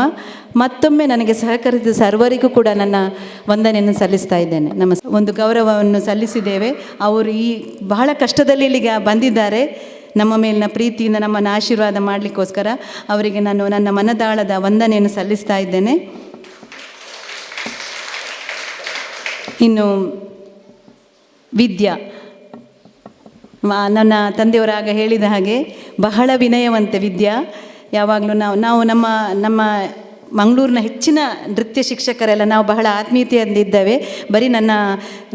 ಮತ್ತೊಮ್ಮೆ ನನಗೆ ಸಹಕರಿಸಿದ ಸರ್ವರಿಗೂ ಕೂಡ ನನ್ನ ವಂದನೆಯನ್ನು ಸಲ್ಲಿಸ್ತಾ ಇದ್ದೇನೆ. ಒಂದು ಗೌರವವನ್ನು ಸಲ್ಲಿಸಿದ್ದೇವೆ. ಅವರು ಬಹಳ ಕಷ್ಟದಲ್ಲಿ ಇಲ್ಲಿಗೆ ಬಂದಿದ್ದಾರೆ. ನಮ್ಮ ಮೇಲಿನ ಪ್ರೀತಿಯಿಂದ ನಮ್ಮನ್ನು ಆಶೀರ್ವಾದ ಮಾಡಲಿಕ್ಕೋಸ್ಕರ ಅವರಿಗೆ ನಾನು ನನ್ನ ಮನದಾಳದ ವಂದನೆಯನ್ನು ಸಲ್ಲಿಸ್ತಾ ಇದ್ದೇನೆ. ಇನ್ನು ವಿದ್ಯಾ, ನನ್ನ ತಂದೆಯವರಾಗ ಹೇಳಿದ ಹಾಗೆ ಬಹಳ ವಿನಯವಂತೆ ವಿದ್ಯಾ. ಯಾವಾಗಲೂ ನಾವು ನಮ್ಮ ಮಂಗಳೂರಿನ ಹೆಚ್ಚಿನ ನೃತ್ಯ ಶಿಕ್ಷಕರೆಲ್ಲ ನಾವು ಬಹಳ ಆತ್ಮೀಯತೆಯಿಂದಿದ್ದೇವೆ. ಬರೀ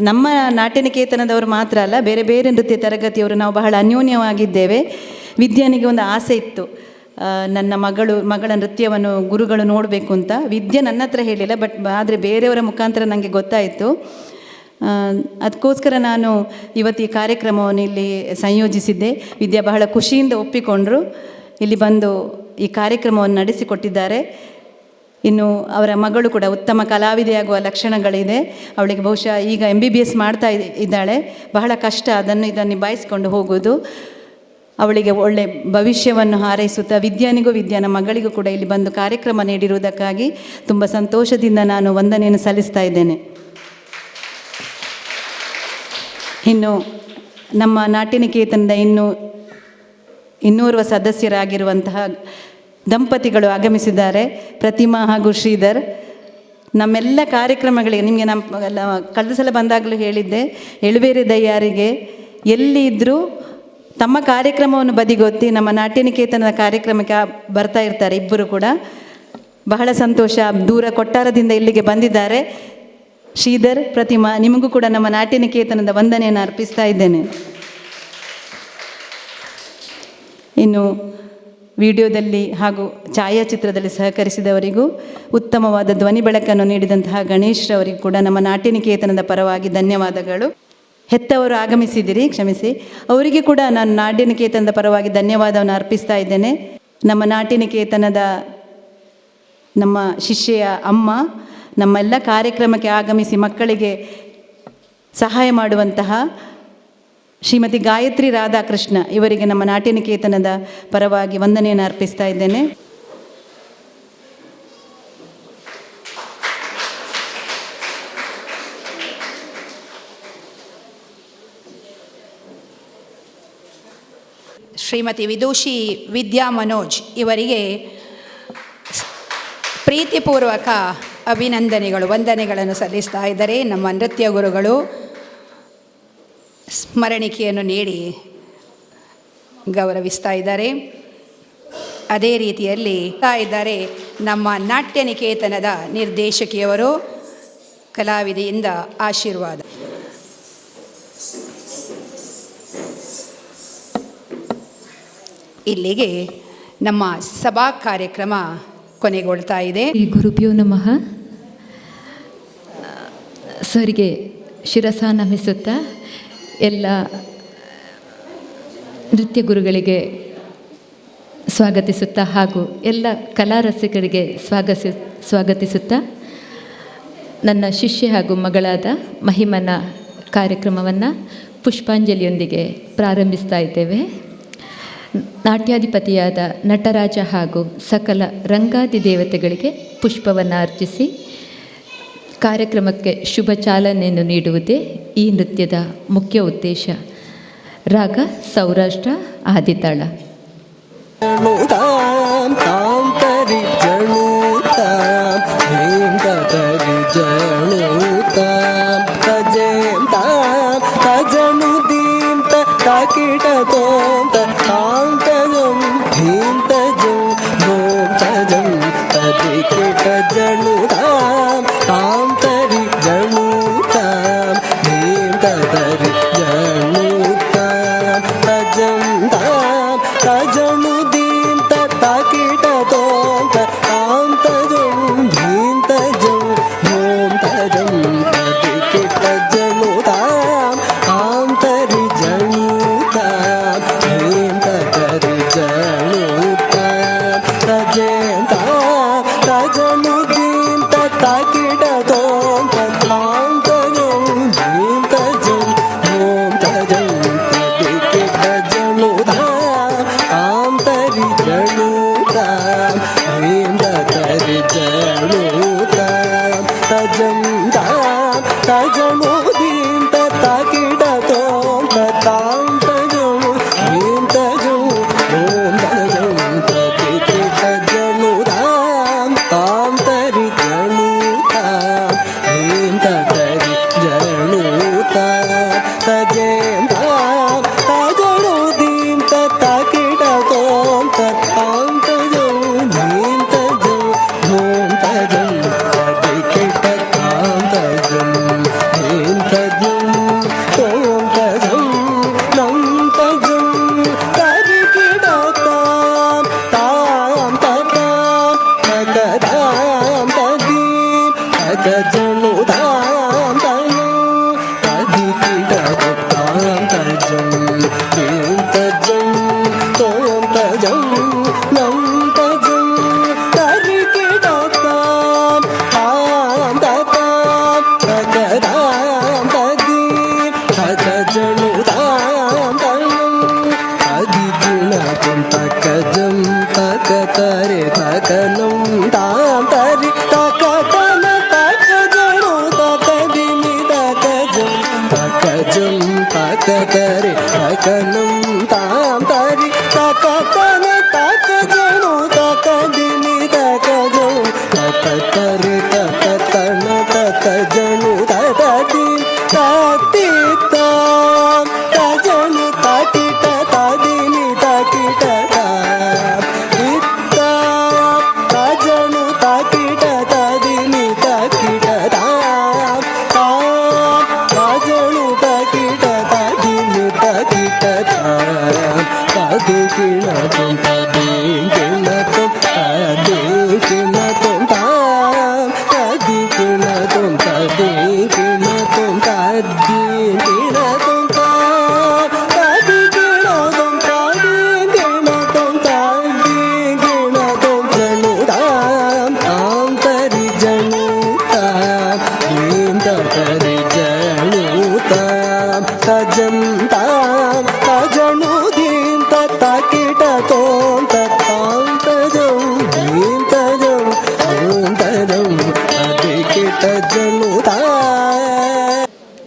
ನಮ್ಮ ನಾಟ್ಯನಿಕೇತನದವರು ಮಾತ್ರ ಅಲ್ಲ, ಬೇರೆ ಬೇರೆ ನೃತ್ಯ ತರಗತಿಯವರು ನಾವು ಬಹಳ ಅನ್ಯೋನ್ಯವಾಗಿದ್ದೇವೆ. ವಿದ್ಯಾನಿಗೆ ಒಂದು ಆಸೆ ಇತ್ತು, ನನ್ನ ಮಗಳ ನೃತ್ಯವನ್ನು ಗುರುಗಳು ನೋಡಬೇಕು ಅಂತ. ವಿದ್ಯೆ ನನ್ನ ಹತ್ರ ಹೇಳಿಲ್ಲ, ಆದರೆ ಬೇರೆಯವರ ಮುಖಾಂತರ ನನಗೆ ಗೊತ್ತಾಯಿತು. ಅದಕ್ಕೋಸ್ಕರ ನಾನು ಇವತ್ತು ಈ ಕಾರ್ಯಕ್ರಮವನ್ನು ಇಲ್ಲಿ ಸಂಯೋಜಿಸಿದ್ದೆ. ವಿದ್ಯಾ ಬಹಳ ಖುಷಿಯಿಂದ ಒಪ್ಪಿಕೊಂಡರು, ಇಲ್ಲಿ ಬಂದು ಈ ಕಾರ್ಯಕ್ರಮವನ್ನು ನಡೆಸಿಕೊಟ್ಟಿದ್ದಾರೆ. ಇನ್ನು ಅವರ ಮಗಳು ಕೂಡ ಉತ್ತಮ ಕಲಾವಿದೆಯಾಗುವ ಲಕ್ಷಣಗಳಿದೆ. ಅವಳಿಗೆ ಬಹುಶಃ ಈಗ MBBS ಮಾಡ್ತಾ ಇದ್ದಾಳೆ. ಬಹಳ ಕಷ್ಟ ಇದನ್ನು ನಿಭಾಯಿಸಿಕೊಂಡು ಹೋಗೋದು. ಅವಳಿಗೆ ಒಳ್ಳೆ ಭವಿಷ್ಯವನ್ನು ಹಾರೈಸುತ್ತಾ ವಿದ್ಯಾನಿಗೂ ವಿದ್ಯಾನ ಮಗಳಿಗೂ ಕೂಡ ಇಲ್ಲಿ ಬಂದು ಕಾರ್ಯಕ್ರಮ ನೀಡಿರುವುದಕ್ಕಾಗಿ ತುಂಬ ಸಂತೋಷದಿಂದ ನಾನು ವಂದನೆಯನ್ನು ಸಲ್ಲಿಸ್ತಾ ಇದ್ದೇನೆ. ಇನ್ನು ನಮ್ಮ ನಾಟ್ಯನಿಕೇತನದ ಇನ್ನೋರ್ವ ಸದಸ್ಯರಾಗಿರುವಂತಹ ದಂಪತಿಗಳು ಆಗಮಿಸಿದ್ದಾರೆ, ಪ್ರತಿಮಾ ಹಾಗೂ ಶ್ರೀಧರ್. ನಮ್ಮೆಲ್ಲ ಕಾರ್ಯಕ್ರಮಗಳಿಗೆ ನಿಮಗೆ ಕಳೆದ ಸಲ ಬಂದಾಗಲೂ ಹೇಳಿದ್ದೆ, ಎಳುವೇರೆ ದಯ್ಯಾರಿಗೆ ಎಲ್ಲಿ ಇದ್ದರೂ ತಮ್ಮ ಕಾರ್ಯಕ್ರಮವನ್ನು ಬದಿಗೊತ್ತಿ ನಮ್ಮ ನಾಟ್ಯನಿಕೇತನದ ಕಾರ್ಯಕ್ರಮಕ್ಕೆ ಬರ್ತಾ ಇರ್ತಾರೆ ಇಬ್ಬರು ಕೂಡ. ಬಹಳ ಸಂತೋಷ. ದೂರ ಕೊಟ್ಟಾರದಿಂದ ಇಲ್ಲಿಗೆ ಬಂದಿದ್ದಾರೆ. ಶ್ರೀಧರ್, ಪ್ರತಿಮಾ, ನಿಮಗೂ ಕೂಡ ನಮ್ಮ ನಾಟ್ಯನಿಕೇತನದ ವಂದನೆಯನ್ನು ಅರ್ಪಿಸ್ತಾ ಇದ್ದೇನೆ. ಇನ್ನು ವಿಡಿಯೋದಲ್ಲಿ ಹಾಗೂ ಛಾಯಾಚಿತ್ರದಲ್ಲಿ ಸಹಕರಿಸಿದವರಿಗೂ ಉತ್ತಮವಾದ ಧ್ವನಿ ಬೆಳಕನ್ನು ನೀಡಿದಂತಹ ಗಣೇಶ್ ರವರಿಗೂ ಕೂಡ ನಮ್ಮ ನಾಟ್ಯನಿಕೇತನದ ಪರವಾಗಿ ಧನ್ಯವಾದಗಳು. ಹೆತ್ತವರು ಆಗಮಿಸಿದಿರಿ, ಕ್ಷಮಿಸಿ. ಅವರಿಗೆ ಕೂಡ ನಾನು ನಾಟ್ಯನಿಕೇತನದ ಪರವಾಗಿ ಧನ್ಯವಾದವನ್ನು ಅರ್ಪಿಸ್ತಾ ಇದ್ದೇನೆ. ನಮ್ಮ ನಾಟ್ಯನಿಕೇತನದ ನಮ್ಮ ಶಿಷ್ಯೆಯ ಅಮ್ಮ ನಮ್ಮೆಲ್ಲ ಕಾರ್ಯಕ್ರಮಕ್ಕೆ ಆಗಮಿಸಿ ಮಕ್ಕಳಿಗೆ ಸಹಾಯ ಮಾಡುವಂತಹ ಶ್ರೀಮತಿ ಗಾಯತ್ರಿ ರಾಧಾಕೃಷ್ಣ ಇವರಿಗೆ ನಮ್ಮ ನಾಟ್ಯನಿಕೇತನದ ಪರವಾಗಿ ವಂದನೆಯನ್ನು ಅರ್ಪಿಸ್ತಾ ಇದ್ದೇನೆ. ಶ್ರೀಮತಿ ವಿದೂಷಿ ವಿದ್ಯಾ ಮನೋಜ್ ಇವರಿಗೆ ಪ್ರೀತಿಪೂರ್ವಕ ಅಭಿನಂದನೆಗಳು, ವಂದನೆಗಳನ್ನು ಸಲ್ಲಿಸ್ತಾ ಇದ್ದಾರೆ. ನಮ್ಮ ನೃತ್ಯ ಗುರುಗಳು ಸ್ಮರಣಿಕೆಯನ್ನು ನೀಡಿ ಗೌರವಿಸ್ತಾ ಇದ್ದಾರೆ. ಅದೇ ರೀತಿಯಲ್ಲಿ ಇದ್ದಾರೆ ನಮ್ಮ ನಾಟ್ಯನಿಕೇತನದ ನಿರ್ದೇಶಕಿಯವರು, ಕಲಾವಿದೆಯಿಂದ ಆಶೀರ್ವಾದ. ಇಲ್ಲಿಗೆ ನಮ್ಮ ಸಭಾ ಕಾರ್ಯಕ್ರಮ ಕೊನೆಗೊಳ್ತಾ ಇದೆ. ಈ ಗುರುಭ್ಯೋ ನಮಃ. ಸರಿಗೆ ಶಿರಸ ನಮಿಸುತ್ತಾ ಎಲ್ಲ ನೃತ್ಯ ಗುರುಗಳಿಗೆ ಸ್ವಾಗತಿಸುತ್ತಾ ಹಾಗೂ ಎಲ್ಲ ಕಲಾರಸಿಕರಿಗೆ ಸ್ವಾಗತಿಸುತ್ತಾ ನನ್ನ ಶಿಷ್ಯೆ ಹಾಗೂ ಮಗಳಾದ ಮಹಿಮನ ಕಾರ್ಯಕ್ರಮವನ್ನು ಪುಷ್ಪಾಂಜಲಿಯೊಂದಿಗೆ ಪ್ರಾರಂಭಿಸ್ತಾ ಇದ್ದೇವೆ. ನಾಟ್ಯಾಧಿಪತಿಯಾದ ನಟರಾಜ ಹಾಗೂ ಸಕಲ ರಂಗಾದಿ ದೇವತೆಗಳಿಗೆ ಪುಷ್ಪವನ್ನು ಅರ್ಪಿಸಿ ಕಾರ್ಯಕ್ರಮಕ್ಕೆ ಶುಭ ಚಾಲನೆಯನ್ನು ನೀಡುವುದೇ ಈ ನೃತ್ಯದ ಮುಖ್ಯ ಉದ್ದೇಶ. ರಾಗ ಸೌರಾಷ್ಟ್ರ ಆದಿತಾಳ.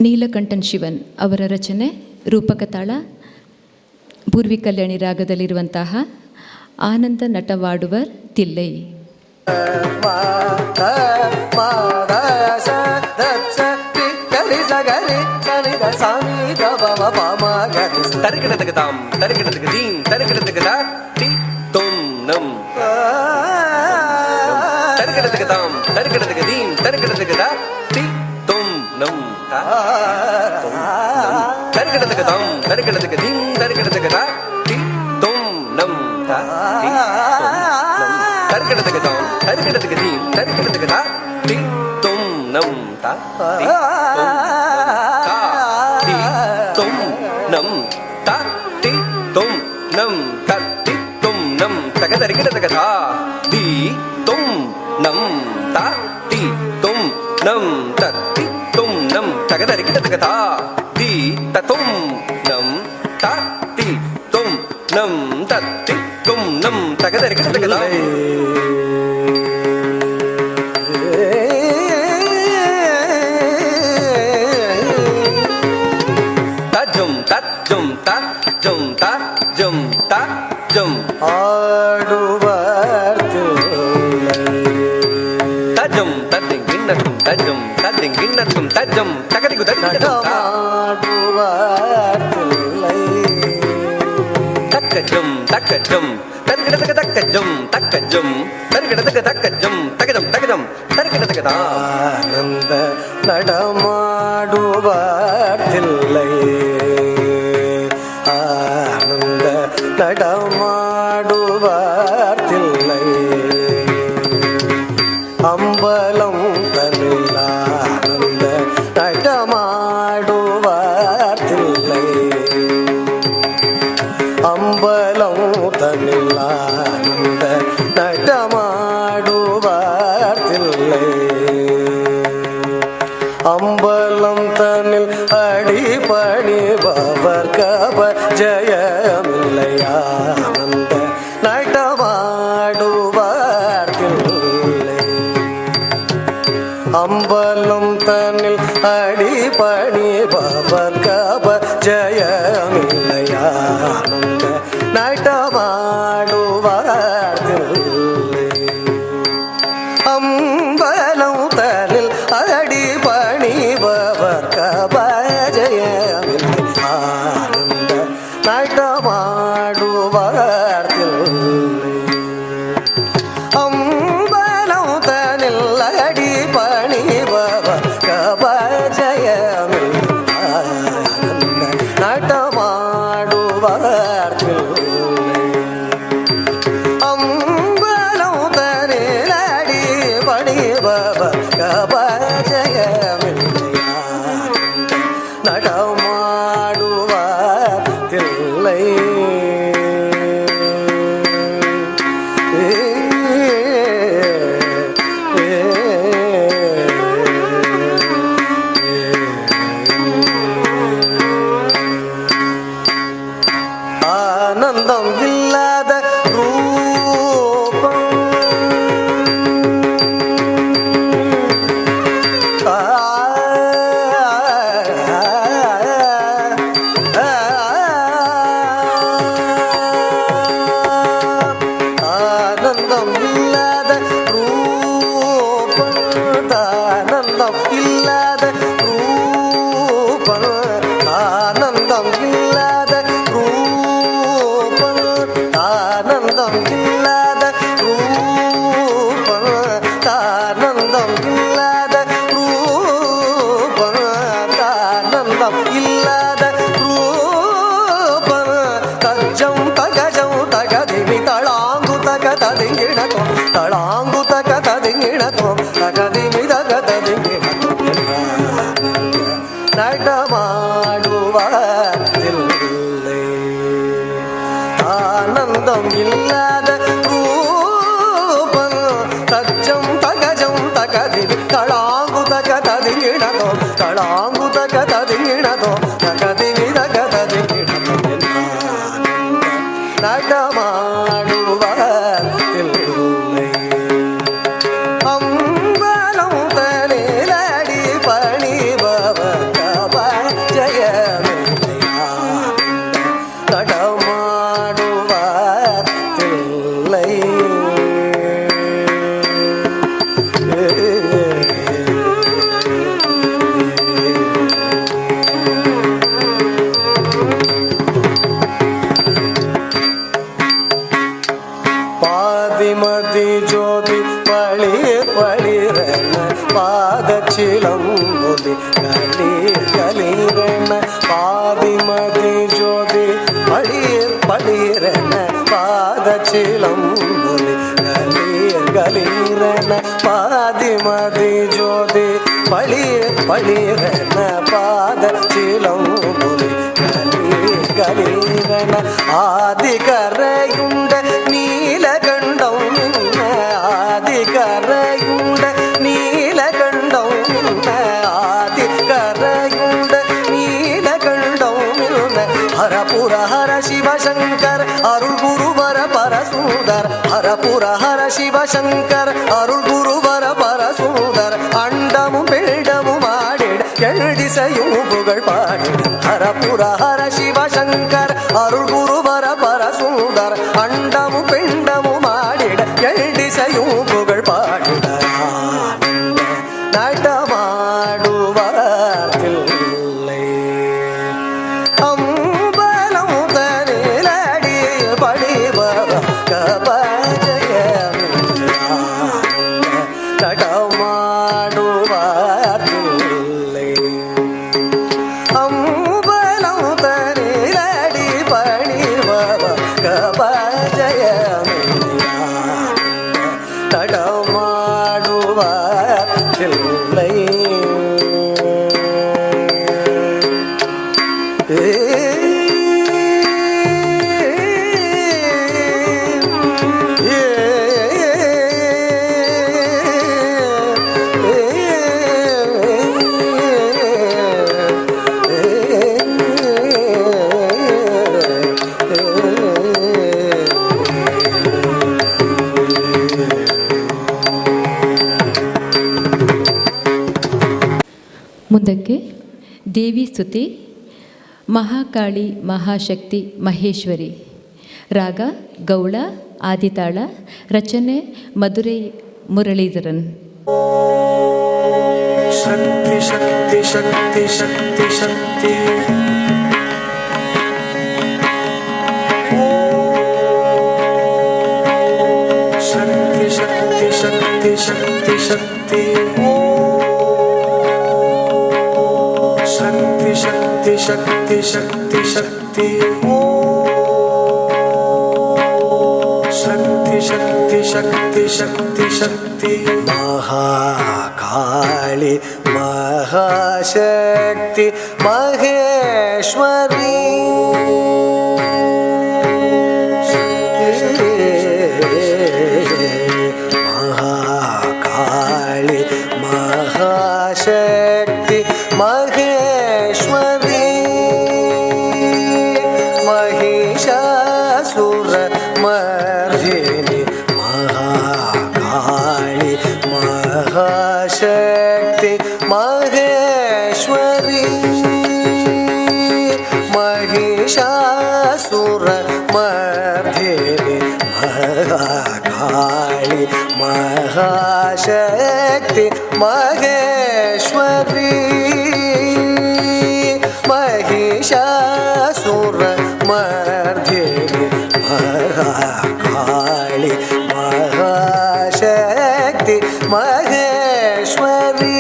ನೀಲಕಂಠನ್ ಶಿವನ್ ಅವರ ರಚನೆ ರೂಪಕ ತಾಳ ಪೂರ್ವಿ ಕಲ್ಯಾಣಿ ರಾಗದಲ್ಲಿರುವಂತಹ ಆನಂದ ನಟವಾಡುವರ್ ತಿಲ್ಲೈ. தரிகடத்துக்கு தம் தரிகடத்துக்கு தீம் தரிகடத்துக்கு தா டி தொம் நம் தகதீம் தரிக்கிட தகதா தி தும் நம் தா தி தும் நம் தா தி தும் நம் தா தி தும் நம் தகதரிக்கிட தகதா தி தும் நம் தா தி தும் நம் த தி தும் நம் தகதரிக்கிட தகதா தி ததும் நம் தா தி தும் நம் த தி தும் நம் தகதரிக்கிட தகதா தஜும் தஜும் தஜும் தஜும் தஜும் ஆடுவார் தஜும் தஜிங் கிண்ணத்தும் தஜும் தஜிங் கிண்ணத்தும் தஜும் தகதிகு தஜும் தக்கஜும் தக்கஜும் தருகிடதக தக்கஜும் தக்கஜும் தருகிடதக தக்கஜும் தகஜம் தகஜம் தருகிடதகதா ஆனந்த நடமாடுவார் தில்லை ஆனந்த நடமாடுவார் தில்லை அம்பலம் தனில் ஆனந்த நடமாடுவார் தில்லை அம்பலம் தனில் ஆனந்த நடமாடுவார் தில்லை அம்பலம் தனில் அடிபணிபவர் கப ஜயமில்லை ஆனந்த நடமாடுவார் தில்லை அம்பலம் தனில் அடிபணிபவர் கப ஜயமில்லை ஆனந்த நடமாடுவார் தில்லை அம்பலம் தனில் அடிபணிபவர் கபஜயமில்லை ஆனந்த நடமாடுவார் தில்லை அம்பலம் தனில் அடிபணிபவர் கபஜயமில்லை ஆனந்த நடமாடுவார் தில்லை அம்பலம் தனில் அடிபணிபவர் கபஜயமில்லை ஆனந்த நடமாடுவார் தில்லை ஆனந்தம் இல்லாத ரூபம் ஆனந்தம் இல்லாத ரூபம் ஆனந்தம் இல்லாத ரூபம் ஆனந்தம் இல்லாத ரூபம் ஆனந்தம் இல்லாத ரூபம் ஆனந்தம் இல்லாத ரூபம் ஆனந்தம் இல்லாத ரூபம் தஜம் தகஜம் தகதிமி தளாங்கு தக ததிங்கிணதோ தளாங்கு தக ததிங்கிணதோ தகதிமி தக ததிங்கிணதோ நடமாடுவார் தில்லை ஆனந்தம் இல்லாத ரூபம் தஜம் தகஜம் தகதிமி தளாங்கு தக ததிங்கிணதோ தளாங்கு தக ததிங்கிணதோ தகதிமி தக ததிங்கிணதோ நடமாடுவார் தில்லை அம்பலம் தனில் அடிபணிபவர் கபஜயமில்லை ஆனந்த நடமாடுவார் தில்லை பாதிமதி ஜோதி பளிர் பளிரென பாதச்சிலம்பொலி களீர் களீரென பாதிமதி ஜோதி பளிர் பளிரென பாதச்சிலம்பொலி களீர் களீரென பளிரென பாத சிலம்புலி கலிரண ஆதிகரையுண்ட நீலகண்டம் ஆதிகரையுண்ட நீலகண்டம் ஆதிகரையுண்ட நீலகண்டம் ஹரபுர ஹர சிவசங்கர் அருள் குருவர பரசூதர் ஹரபுர ஹர சிவசங்கர் அருள் குருவர பரசூதர் அண்டமும் பிண்டமும் ஆடிட எழுதிசையும் புகழ் பாடிட ஹரபுர ஹர சிவசங்கர் அருள் குருவர பரசூதர் அண்டமும் பிண்டமும் ஆடிட எழுதிசையும் புகழ் பாடிட நடமாடுவார் தில்லை அம்பலம் தனிலடி படிபவ கபஜயம் நடமாடுவார் தில்லை அம்பலம் தனிலடி படிபவ கபஜயம் நடமாடுவார் தில்லை ಮುಂದಕ್ಕೆ ದೇವಿ ಸ್ತುತಿ ಮಹಾಕಾಳಿ ಮಹಾಶಕ್ತಿ ಮಹೇಶ್ವರಿ ರಾಗ ಗೌಳ ಆದಿತಾಳ ರಚನೆ ಮಧುರೈ ಮುರಳೀಧರನ್. ಶಕ್ತಿ ಶಕ್ತಿ ಶಕ್ತಿ ಶಕ್ತಿ ಶಕ್ತಿ ಶಕ್ತಿ ಶಕ್ತಿ ಶಕ್ತಿ ಶಕ್ತಿ ಶಕ್ತಿ ಶಕ್ತಿ ಶಕ್ತಿ ಶಕ್ತಿ ಶಕ್ತಿ ಶಕ್ತಿ ಶಕ್ತಿ ಶಕ್ತಿ ಶಕ್ತಿ ಶಕ್ತಿ ಮಹಾಕಾಳಿ ಮಹಾಶಕ್ತಿ ಮಹೇಶ್ವರಿ ಮಹಾಕಾಳಿ ಮಹಾಶಕ್ತಿ ಮಹೇಶ್ವರಿ ಮಹಿಷಾಸುರ ಮರ್ದಿನಿ ಮಹಾಕಾಳಿ ಮಹಾಶಕ್ತಿ ಮಹೇಶ್ವರಿ ಮಹಿಷಾಸುರ ಮರ್ದಿನಿ ಮಹಾಕಾಳಿ ಮಹಾಶಕ್ತಿ ಮಹೇಶ್ವರಿ ಮಹಿಷಾಸುರ ಮರ್ದಿನಿ ಮಹಾಕಾಳಿ ಮಹಾಶಕ್ತಿ ಮಹೇಶ್ವರಿ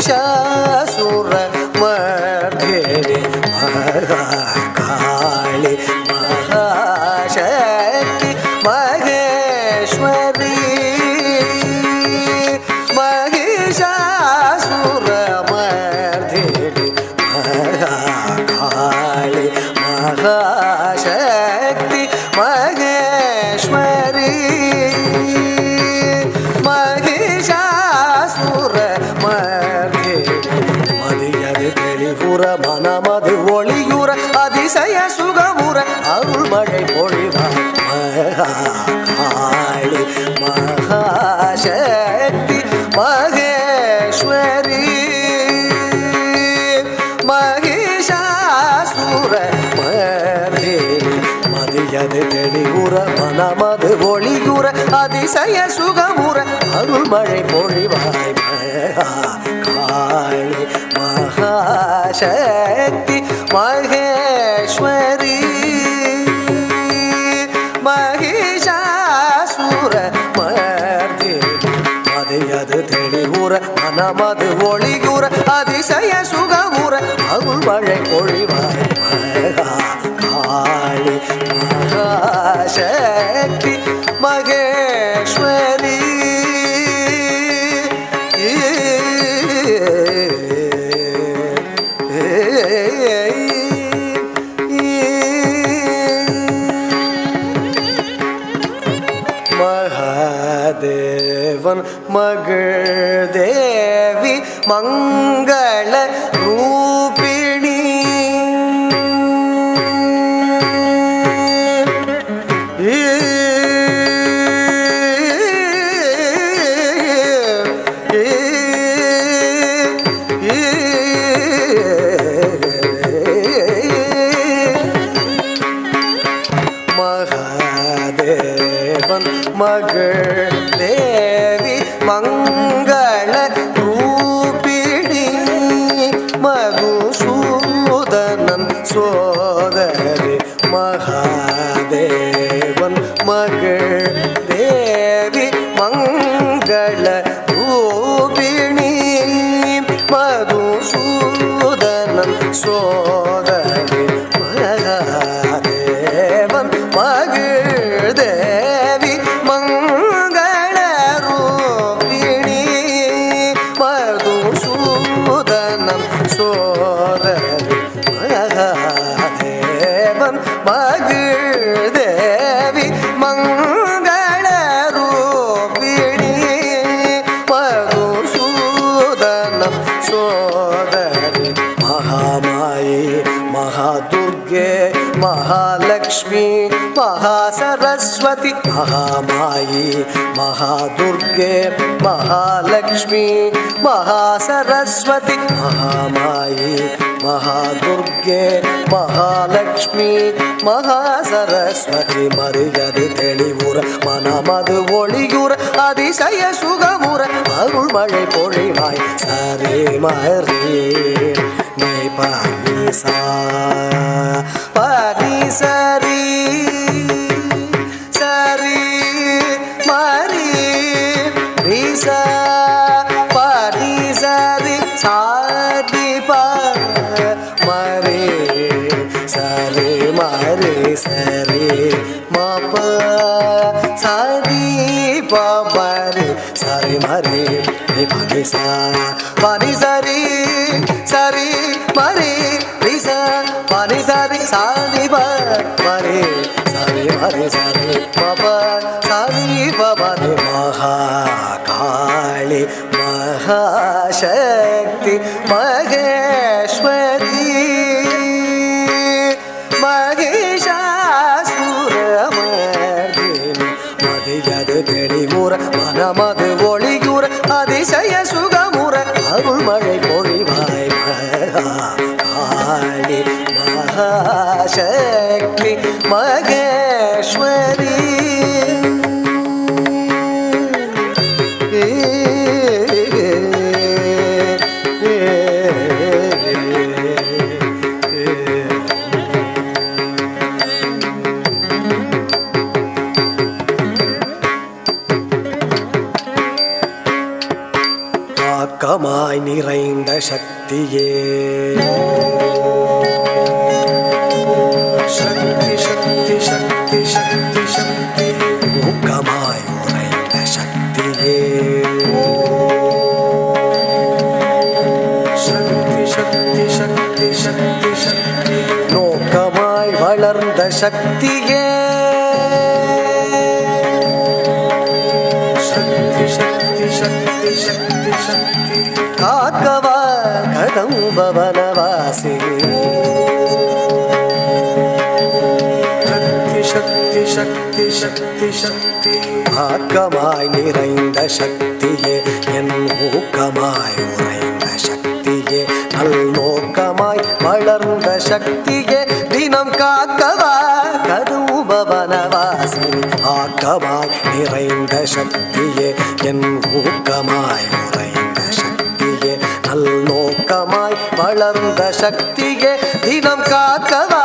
ಮಹಿಷಾಸುರ ಮರ್ದಿನಿ ಮಹಾಕಾಳಿ ಮಹಾಶಕ್ತಿ ಮಹೇಶ್ವರಿ ಮಹಿಷಾಸುರ ಮರ್ದಿನಿ ಮಹಾಕಾಳಿ ಮಹಾಶಕ್ತಿ ಮಹೇಶ್ವರಿ ಮಹಿಷಾಸುರ ಮರ್ದಿನಿ ಮದಿಯದೆ ತಿಳಿಪುರ ಮನ ಮದು ಒಳಿಯುರ அதிசய சுகமுற அருள் மழை பொழிவார் மகாகாளி மகாசக்தி மகேஸ்வரி மகிஷாசுர மர்தினி மதியது தெளிவுற மனமது ஒளியுற அதிசய சுகமுற அருள் மழை பொழிவாய் மகாகாளி மகாசக்தி மகேஸ்வரி மகிஷாசுர மர்தினி மதியது தெளிவுற மனமது ஒளியுற அதிசய சுகமுற அருள் மழை பொழிவாய் மகாகாளி மகாசக்தி மகேஸ்வரி ಮಂಗಳ ರೂಪಿಣಿ மகாதேவன் மகள் தேவி மங்கள ரூபிணி மதுசூதனன் சோதரி மகாதேவன் மகள் தேவி மங்கள ரூபிணி மதுசூதனன் சோதரி மகாதேவன் மகள் தேவி மங்கள ரூபிணி மதுசூதனன் சோதரி மகாதேவன் மகள் தேவி மங்கள ரூபிணி மதுசூதனன் சோதரி மகாமாயி மகாதுர்गे महालक्ष्मी महासरस्वती महामायी महादुर्गे महालक्ष्मी महासरस्वती महामायी महादुर्गे महालक्ष्मी महासरस्वती ಮರಿಯದೆ ತಿಳಿವುರ ಮನಮದು ಒಳಿಯುರ அதிசய சுகமுற அருள் மழை பொழிவாய் சரே மரே மை பானி சா பானி சரி சரி மரி ரிசா பானி சரி சாதி பா மரே சரி மரே சரி மப சாதி பாபரி சரி மரே பானி சா பானி சரி சரி மரி ரிசா பானி சரி சாதி பா மரே சரி மரே சரி மப சாதி பபரி மகாகாளி மகாசக்தி மகேஸ்வரி மகிஷாசுரமர்தினி மதியது தெளிவுற மனமது ஒளியுற அதிசய சுகமுற அருள் மழை பொழிவாய் மகாகாளி மகாசக்தி மகேஸ்வரி ஆக்கமாய் நிறைந்த சக்தியே சக்தி சக்தி சக்தி சக்தி சக்தி ஊக்கமாய் உறைந்த சக்தியே சக்தி சக்தி சக்தி சக்தி சக்தி நோக்கமாய் வளர்ந்த சக்தியே சக்தி சக்தி சக்தி சக்தி சக்தி காக்கவா கதம்பவனவாசி சக்தி சக்தி சக்தி சக்தி ஆக்கமாய் நிறைந்த சக்தியே என் ஊக்கமாய் உறைந்த சக்தியே நல்நோக்கமாய் வளர்ந்த சக்தியே தினம் காக்கவா கதம்பவனவாசி ஆக்கமாய் நிறைந்த சக்தியே என் ஊக்கமாய் உறைந்த சக்தியே நல்நோக்கமாய் வளர்ந்த சக்தியே தினம் காக்கவா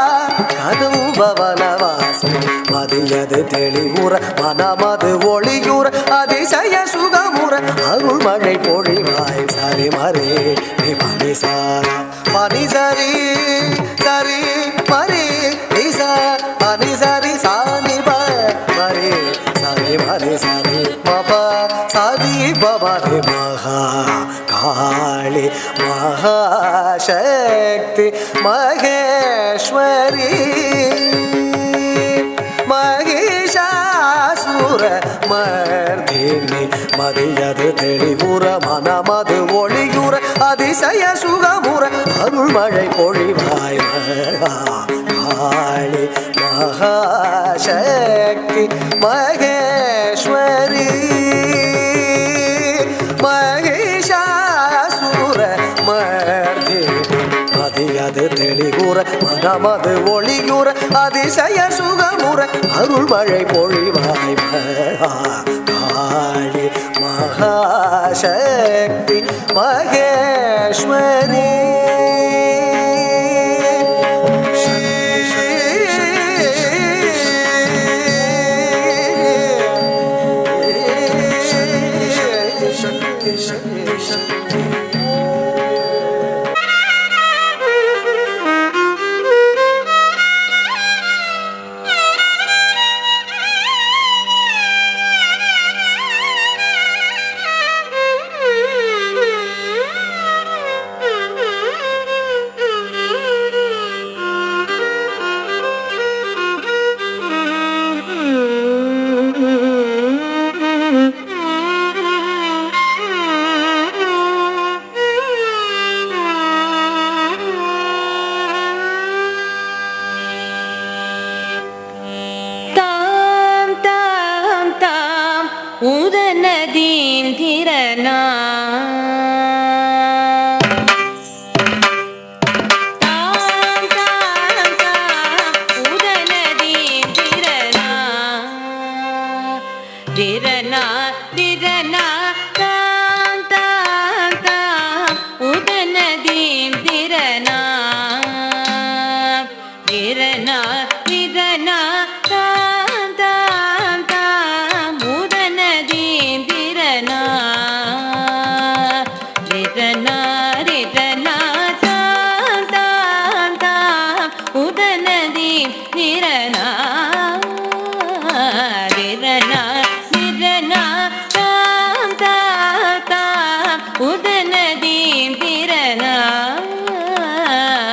கதம்பவனவாசி மதியது தெளிவுற மனமது ஒளியுற அதிசய சுகமுற அருள் மழை பொழிவாய் சரி மரே பனி சா பனி சரி சரி மரே நிசா பனி சரி சானி மரே சரி மரே சரி மப சரி பவரே மகா காளி மகாசக்தி மகேஸ்வரி மகிஷாசுர மர்தினி மதியது தெளிவுற மனமது ஒளியுற அதிசய சுகமுற அருள் மழை பொழிவாய் காளி மகாசக்தி மகேஸ்வரி மகிஷாசுர மர்தி மதியது தெளிவுற மனமது ஒளியுற அதிசய சுகமுற அருள் மழை பொழிவாய் காளி மகாசக்தி மகேஸ்வரி உதனதீம் திரணா உதனதீம் திரணா திரணா திரணா தாம் தாம் தாம் உதனதீம் திரணா திரணா திரணா தாம் தாம் தாம் உதனதீம் திரணா திரணா திரணா தாம் தாம் தாம் உதனதீம் திரணா திரணா திரணா தாம் தாம் தாம் உதனதீம் திரணா திரணா திரணா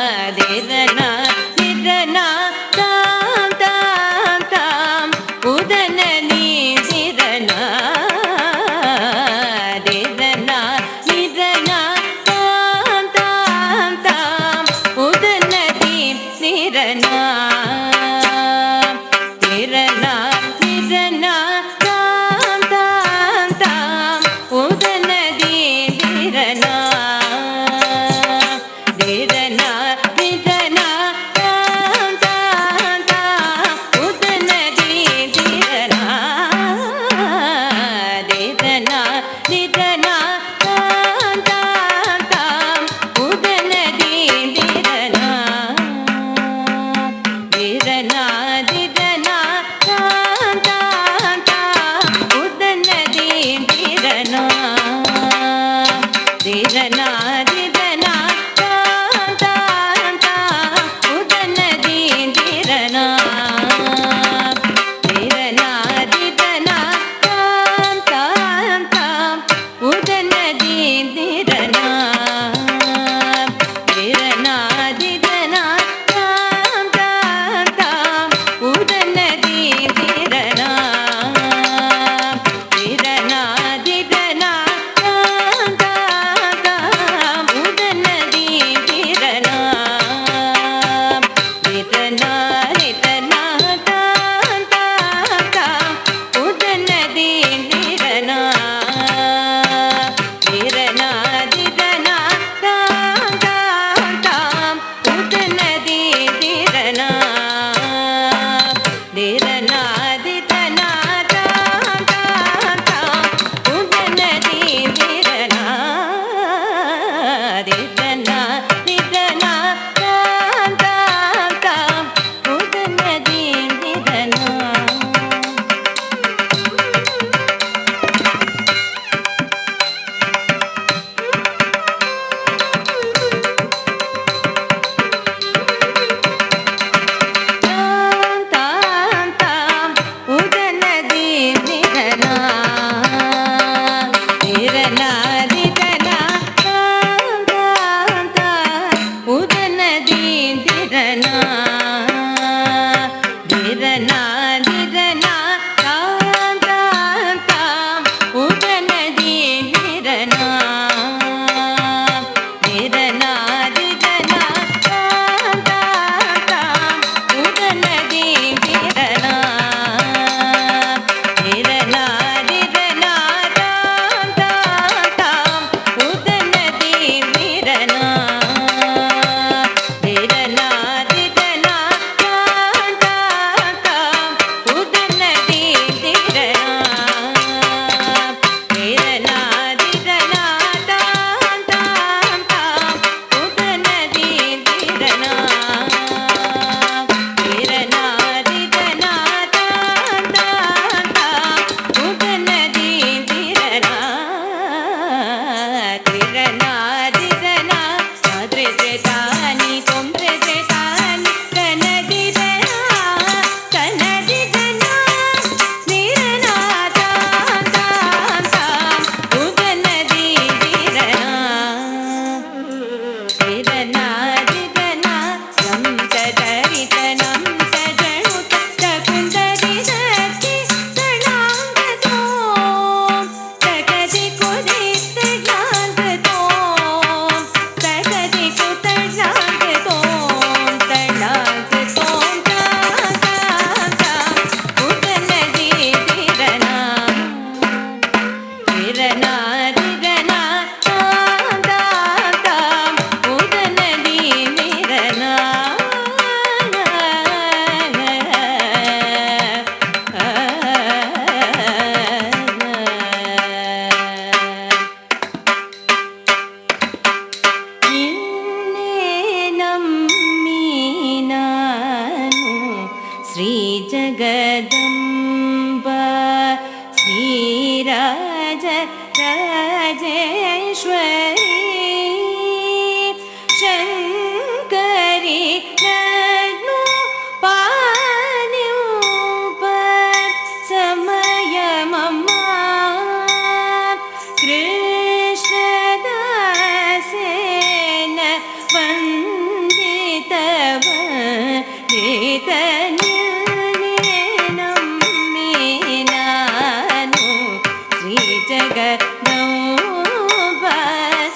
தாம் தாம் தாம் உதனதீம் திரணா திரணா திரணா தாம் தாம் தாம் உதனதீம் திரணா திரணா திரணா தாம் தாம் தாம் உதனதீம் திரணா திரணா திரணா தாம் தாம் தாம் உதனதீம் திரணா திரணா திரணா தாம் தாம் தாம் உதனதீம் திரணா திரணா திரணா தாம் தாம் தாம் உதனதீம் திரணா திரணா திரணா தாம் தாம் தாம் உதனதீம் திரணா திரணா திரணா தாம் தாம் தாம் உதனதீம் திரணா திரணா திரணா தாம் தாம் தாம் உதனதீம் திரணா திரணா திரணா தாம் தாம் தாம் உதனதீம் திரணா திரணா திரணா தாம் தாம் தாம் உதனதீம் திரணா திரணா திரணா தாம் தாம் தாம் உதனதீம் திரணா திரணா திரணா தாம் தாம் தாம் உதனதீம் திரணா திரணா திரணா தாம் தாம் தாம் உதனதீம் திரணா தாம் தாம் தாம் உதனதீம் திரணா திரணா திரணா தாம் தாம் जगदम्ब श्रीराज राजेश्वरी शङ्करी ननु पाण्युप समयमम्मा कृष्णदासेन वन्दितव मीनानु श्रीजगदम्ब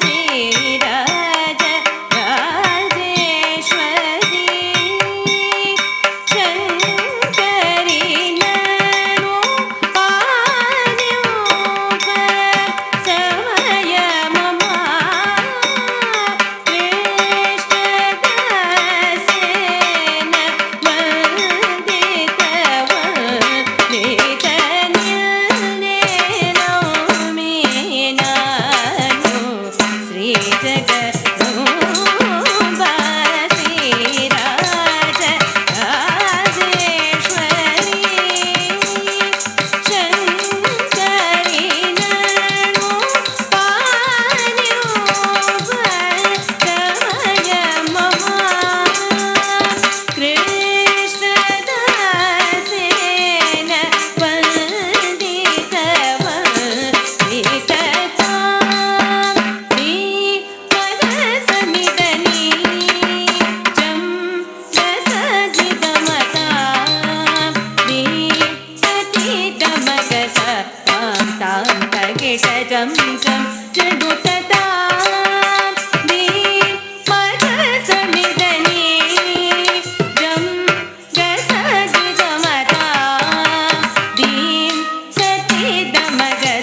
श्रीराज राजेश्वरी शङ्करी ननु पाण्युप समयमम्मा कृष्णदासेन वन्दितव मीनानु श्रीजगदम्ब श्रीराज राजेश्वरी शङ्करी ननु पाण्युप समयमम्मा कृष्णदासेन वन्दितव मीततां जं सतितमगसतां तां तगिटजं जं जगुततां मगसमिदनी जं गसगिदमतां दीं सतितमगसतां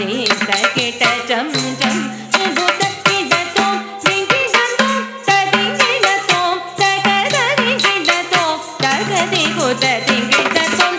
दीं तगिटजं जं जगुतकिडतों दिगिडतों तदिगिडतों तगददिगिडतों तगदिगुददिगिडतों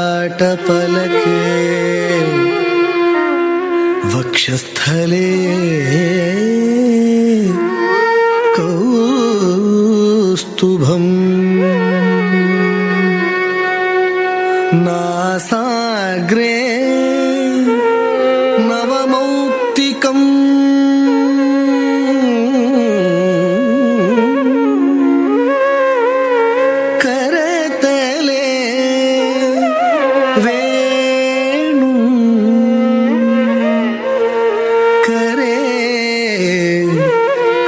ललाटपलके वक्षस्थले कौस्तुभम् नासाग्रे नवमौक्तिकम् करतले वेणु करे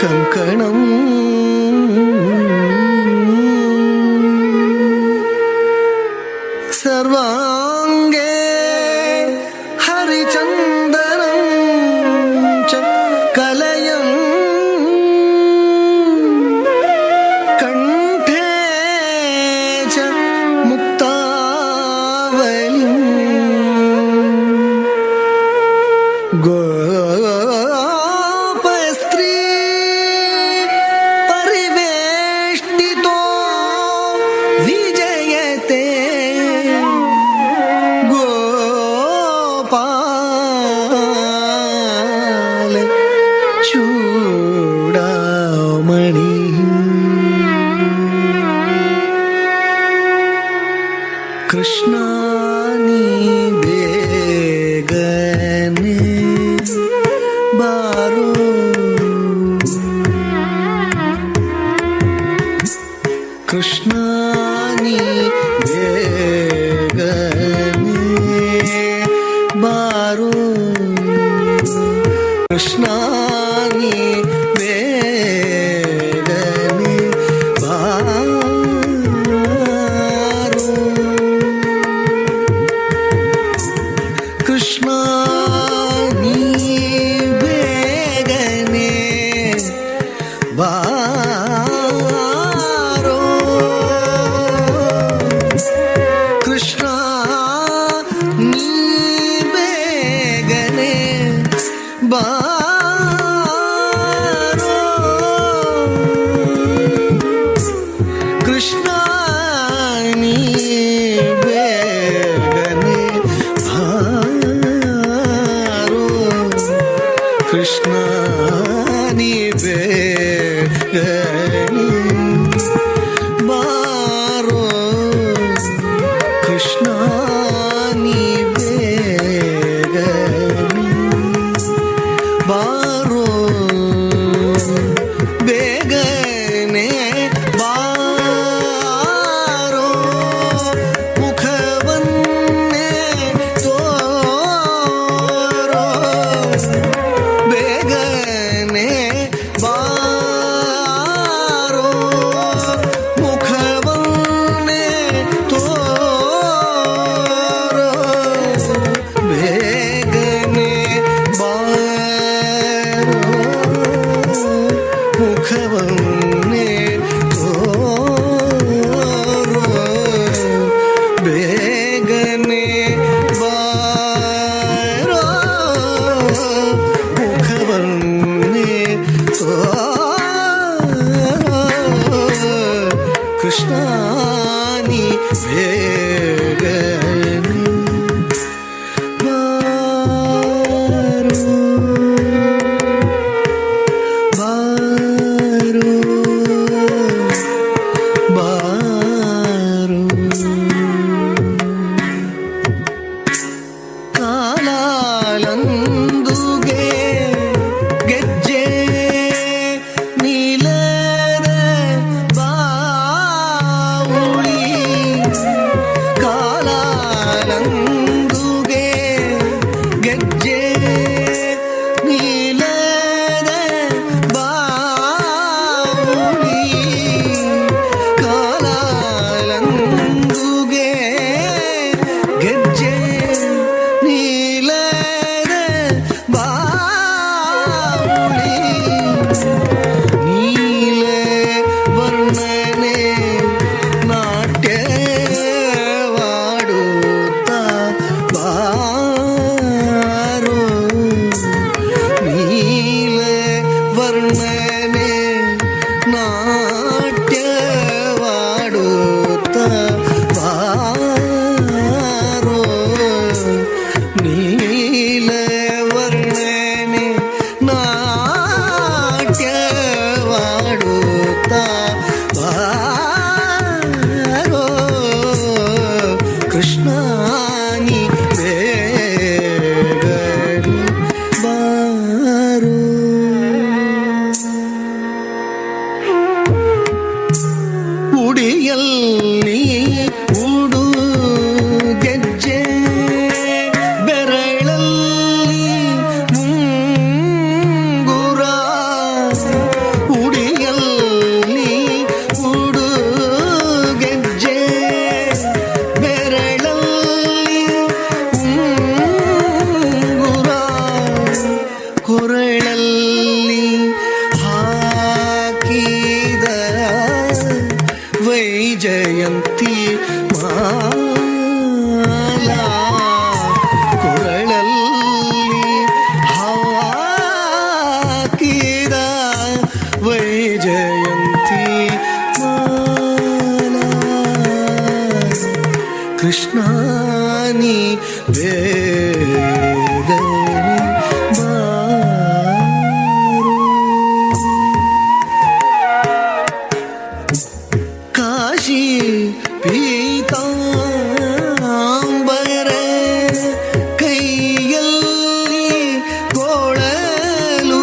कङ्कणम् सर्वाङ्गे हरिचन्दनं च कलयं कण्ठे च मुक्तावलिं गोपस्त्री परिवेष्टितो विजयते गोपाल चूडामणि कृष्णानी बेगने बारो कृष्णानी बेगने बारो कृष्णानी बेगने बारो ಕೃಷ್ಣ ನೀ ಬೇಗನೆ ಬಾರೋ ಕೃಷ್ಣ ನೀ ಬೇಗನೆ ಬಾರೋ ಕೃಷ್ಣ ನೀ ಬೇಗನೆ ಬಾರೋ ಬೇಗನೆ ಬಾರೋ ಮುಖವನ್ನೇ ತೋರೋ ಬೇಗನೆ ಬಾರೋ ಮುಖವನ್ನೇ ತೋರೋ ಬೇಗನೆ ಬಾರೋ ಮುಖವನ್ನೇ ತೋರೋ ಬೇಗನೆ ಬಾರೋ ಮುಖವನ್ನೇ ತೋರೋ ಕೃಷ್ಣ ನೀ ಬೇಗನೆ ಬಾರೋ ಬಾರೋ ಬಾರೋ ಕಾಲಾಲಂದುಗೆ ಗೆಜ್ಜೆ ನೀಲದ ಬಾವುಳಿ ಕಾಲಾಲಂದುಗೆ ಗೆಜ್ಜೆ ನೀಲದ ಬಾವುಳಿ ಕಾಲಾಲಂದುಗೆ ಗೆಜ್ಜೆ ನೀಲದ ಬಾವುಳಿ ನೀಲ ವರ್ಣನೆ ನಾಟ್ಯವಾಡುತ್ತಾ ಬಾರೋ ನೀಲ ವರ್ಣನೆ ನಾಟ್ಯವಾಡುತ್ತಾ ಬಾರೋ ನೀಲ ವರ್ಣನೆ ನಾಟ್ಯವಾಡುತ್ತಾ ಬಾರೋ ಕೃಷ್ಣ ನೀ ಬೇಗನೆ ಬಾರೋ ಉಡಿಯಲ್ಲಿ ಉಡು ಗೆಜ್ಜೆ ಬೆರಳಲ್ಲಿ ಮುಂಗುರ ಉಡಿಯಲ್ಲಿ ಉಡು ಗೆಜ್ಜೆ ಬೆರಳಲ್ಲಿ ಮುಂಗುರ ಕೊರಳಲ್ಲಿ ಹಾಕಿದ ವೈಜಯಂತಿ ಮಾಲಾ ಕೊರಳಲ್ಲಿ ಹಾಕಿದ ವೈಜಯಂತಿ ಮಾಲಾ ಕೃಷ್ಣ ನೀ ಬೇಗನೆ ಬಾರೋ ಕಾಶಿ ಪೀತಾಂಬರ ಕೈಯಲ್ಲಿ ಕೊಳಲು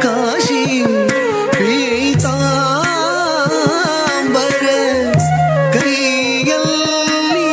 ಕಾಶಿ ಪೀತಾಂಬರ ಕೈಯಲ್ಲಿ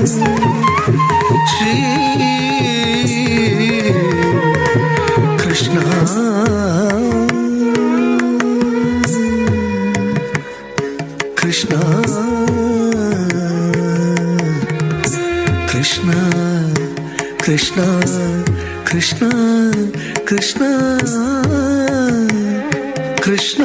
ಶ್ರೀ ಕೃಷ್ಣ ಕೃಷ್ಣ ಕೃಷ್ಣ ಕೃಷ್ಣ ಕೃಷ್ಣ ಕೃಷ್ಣ ಕೃಷ್ಣ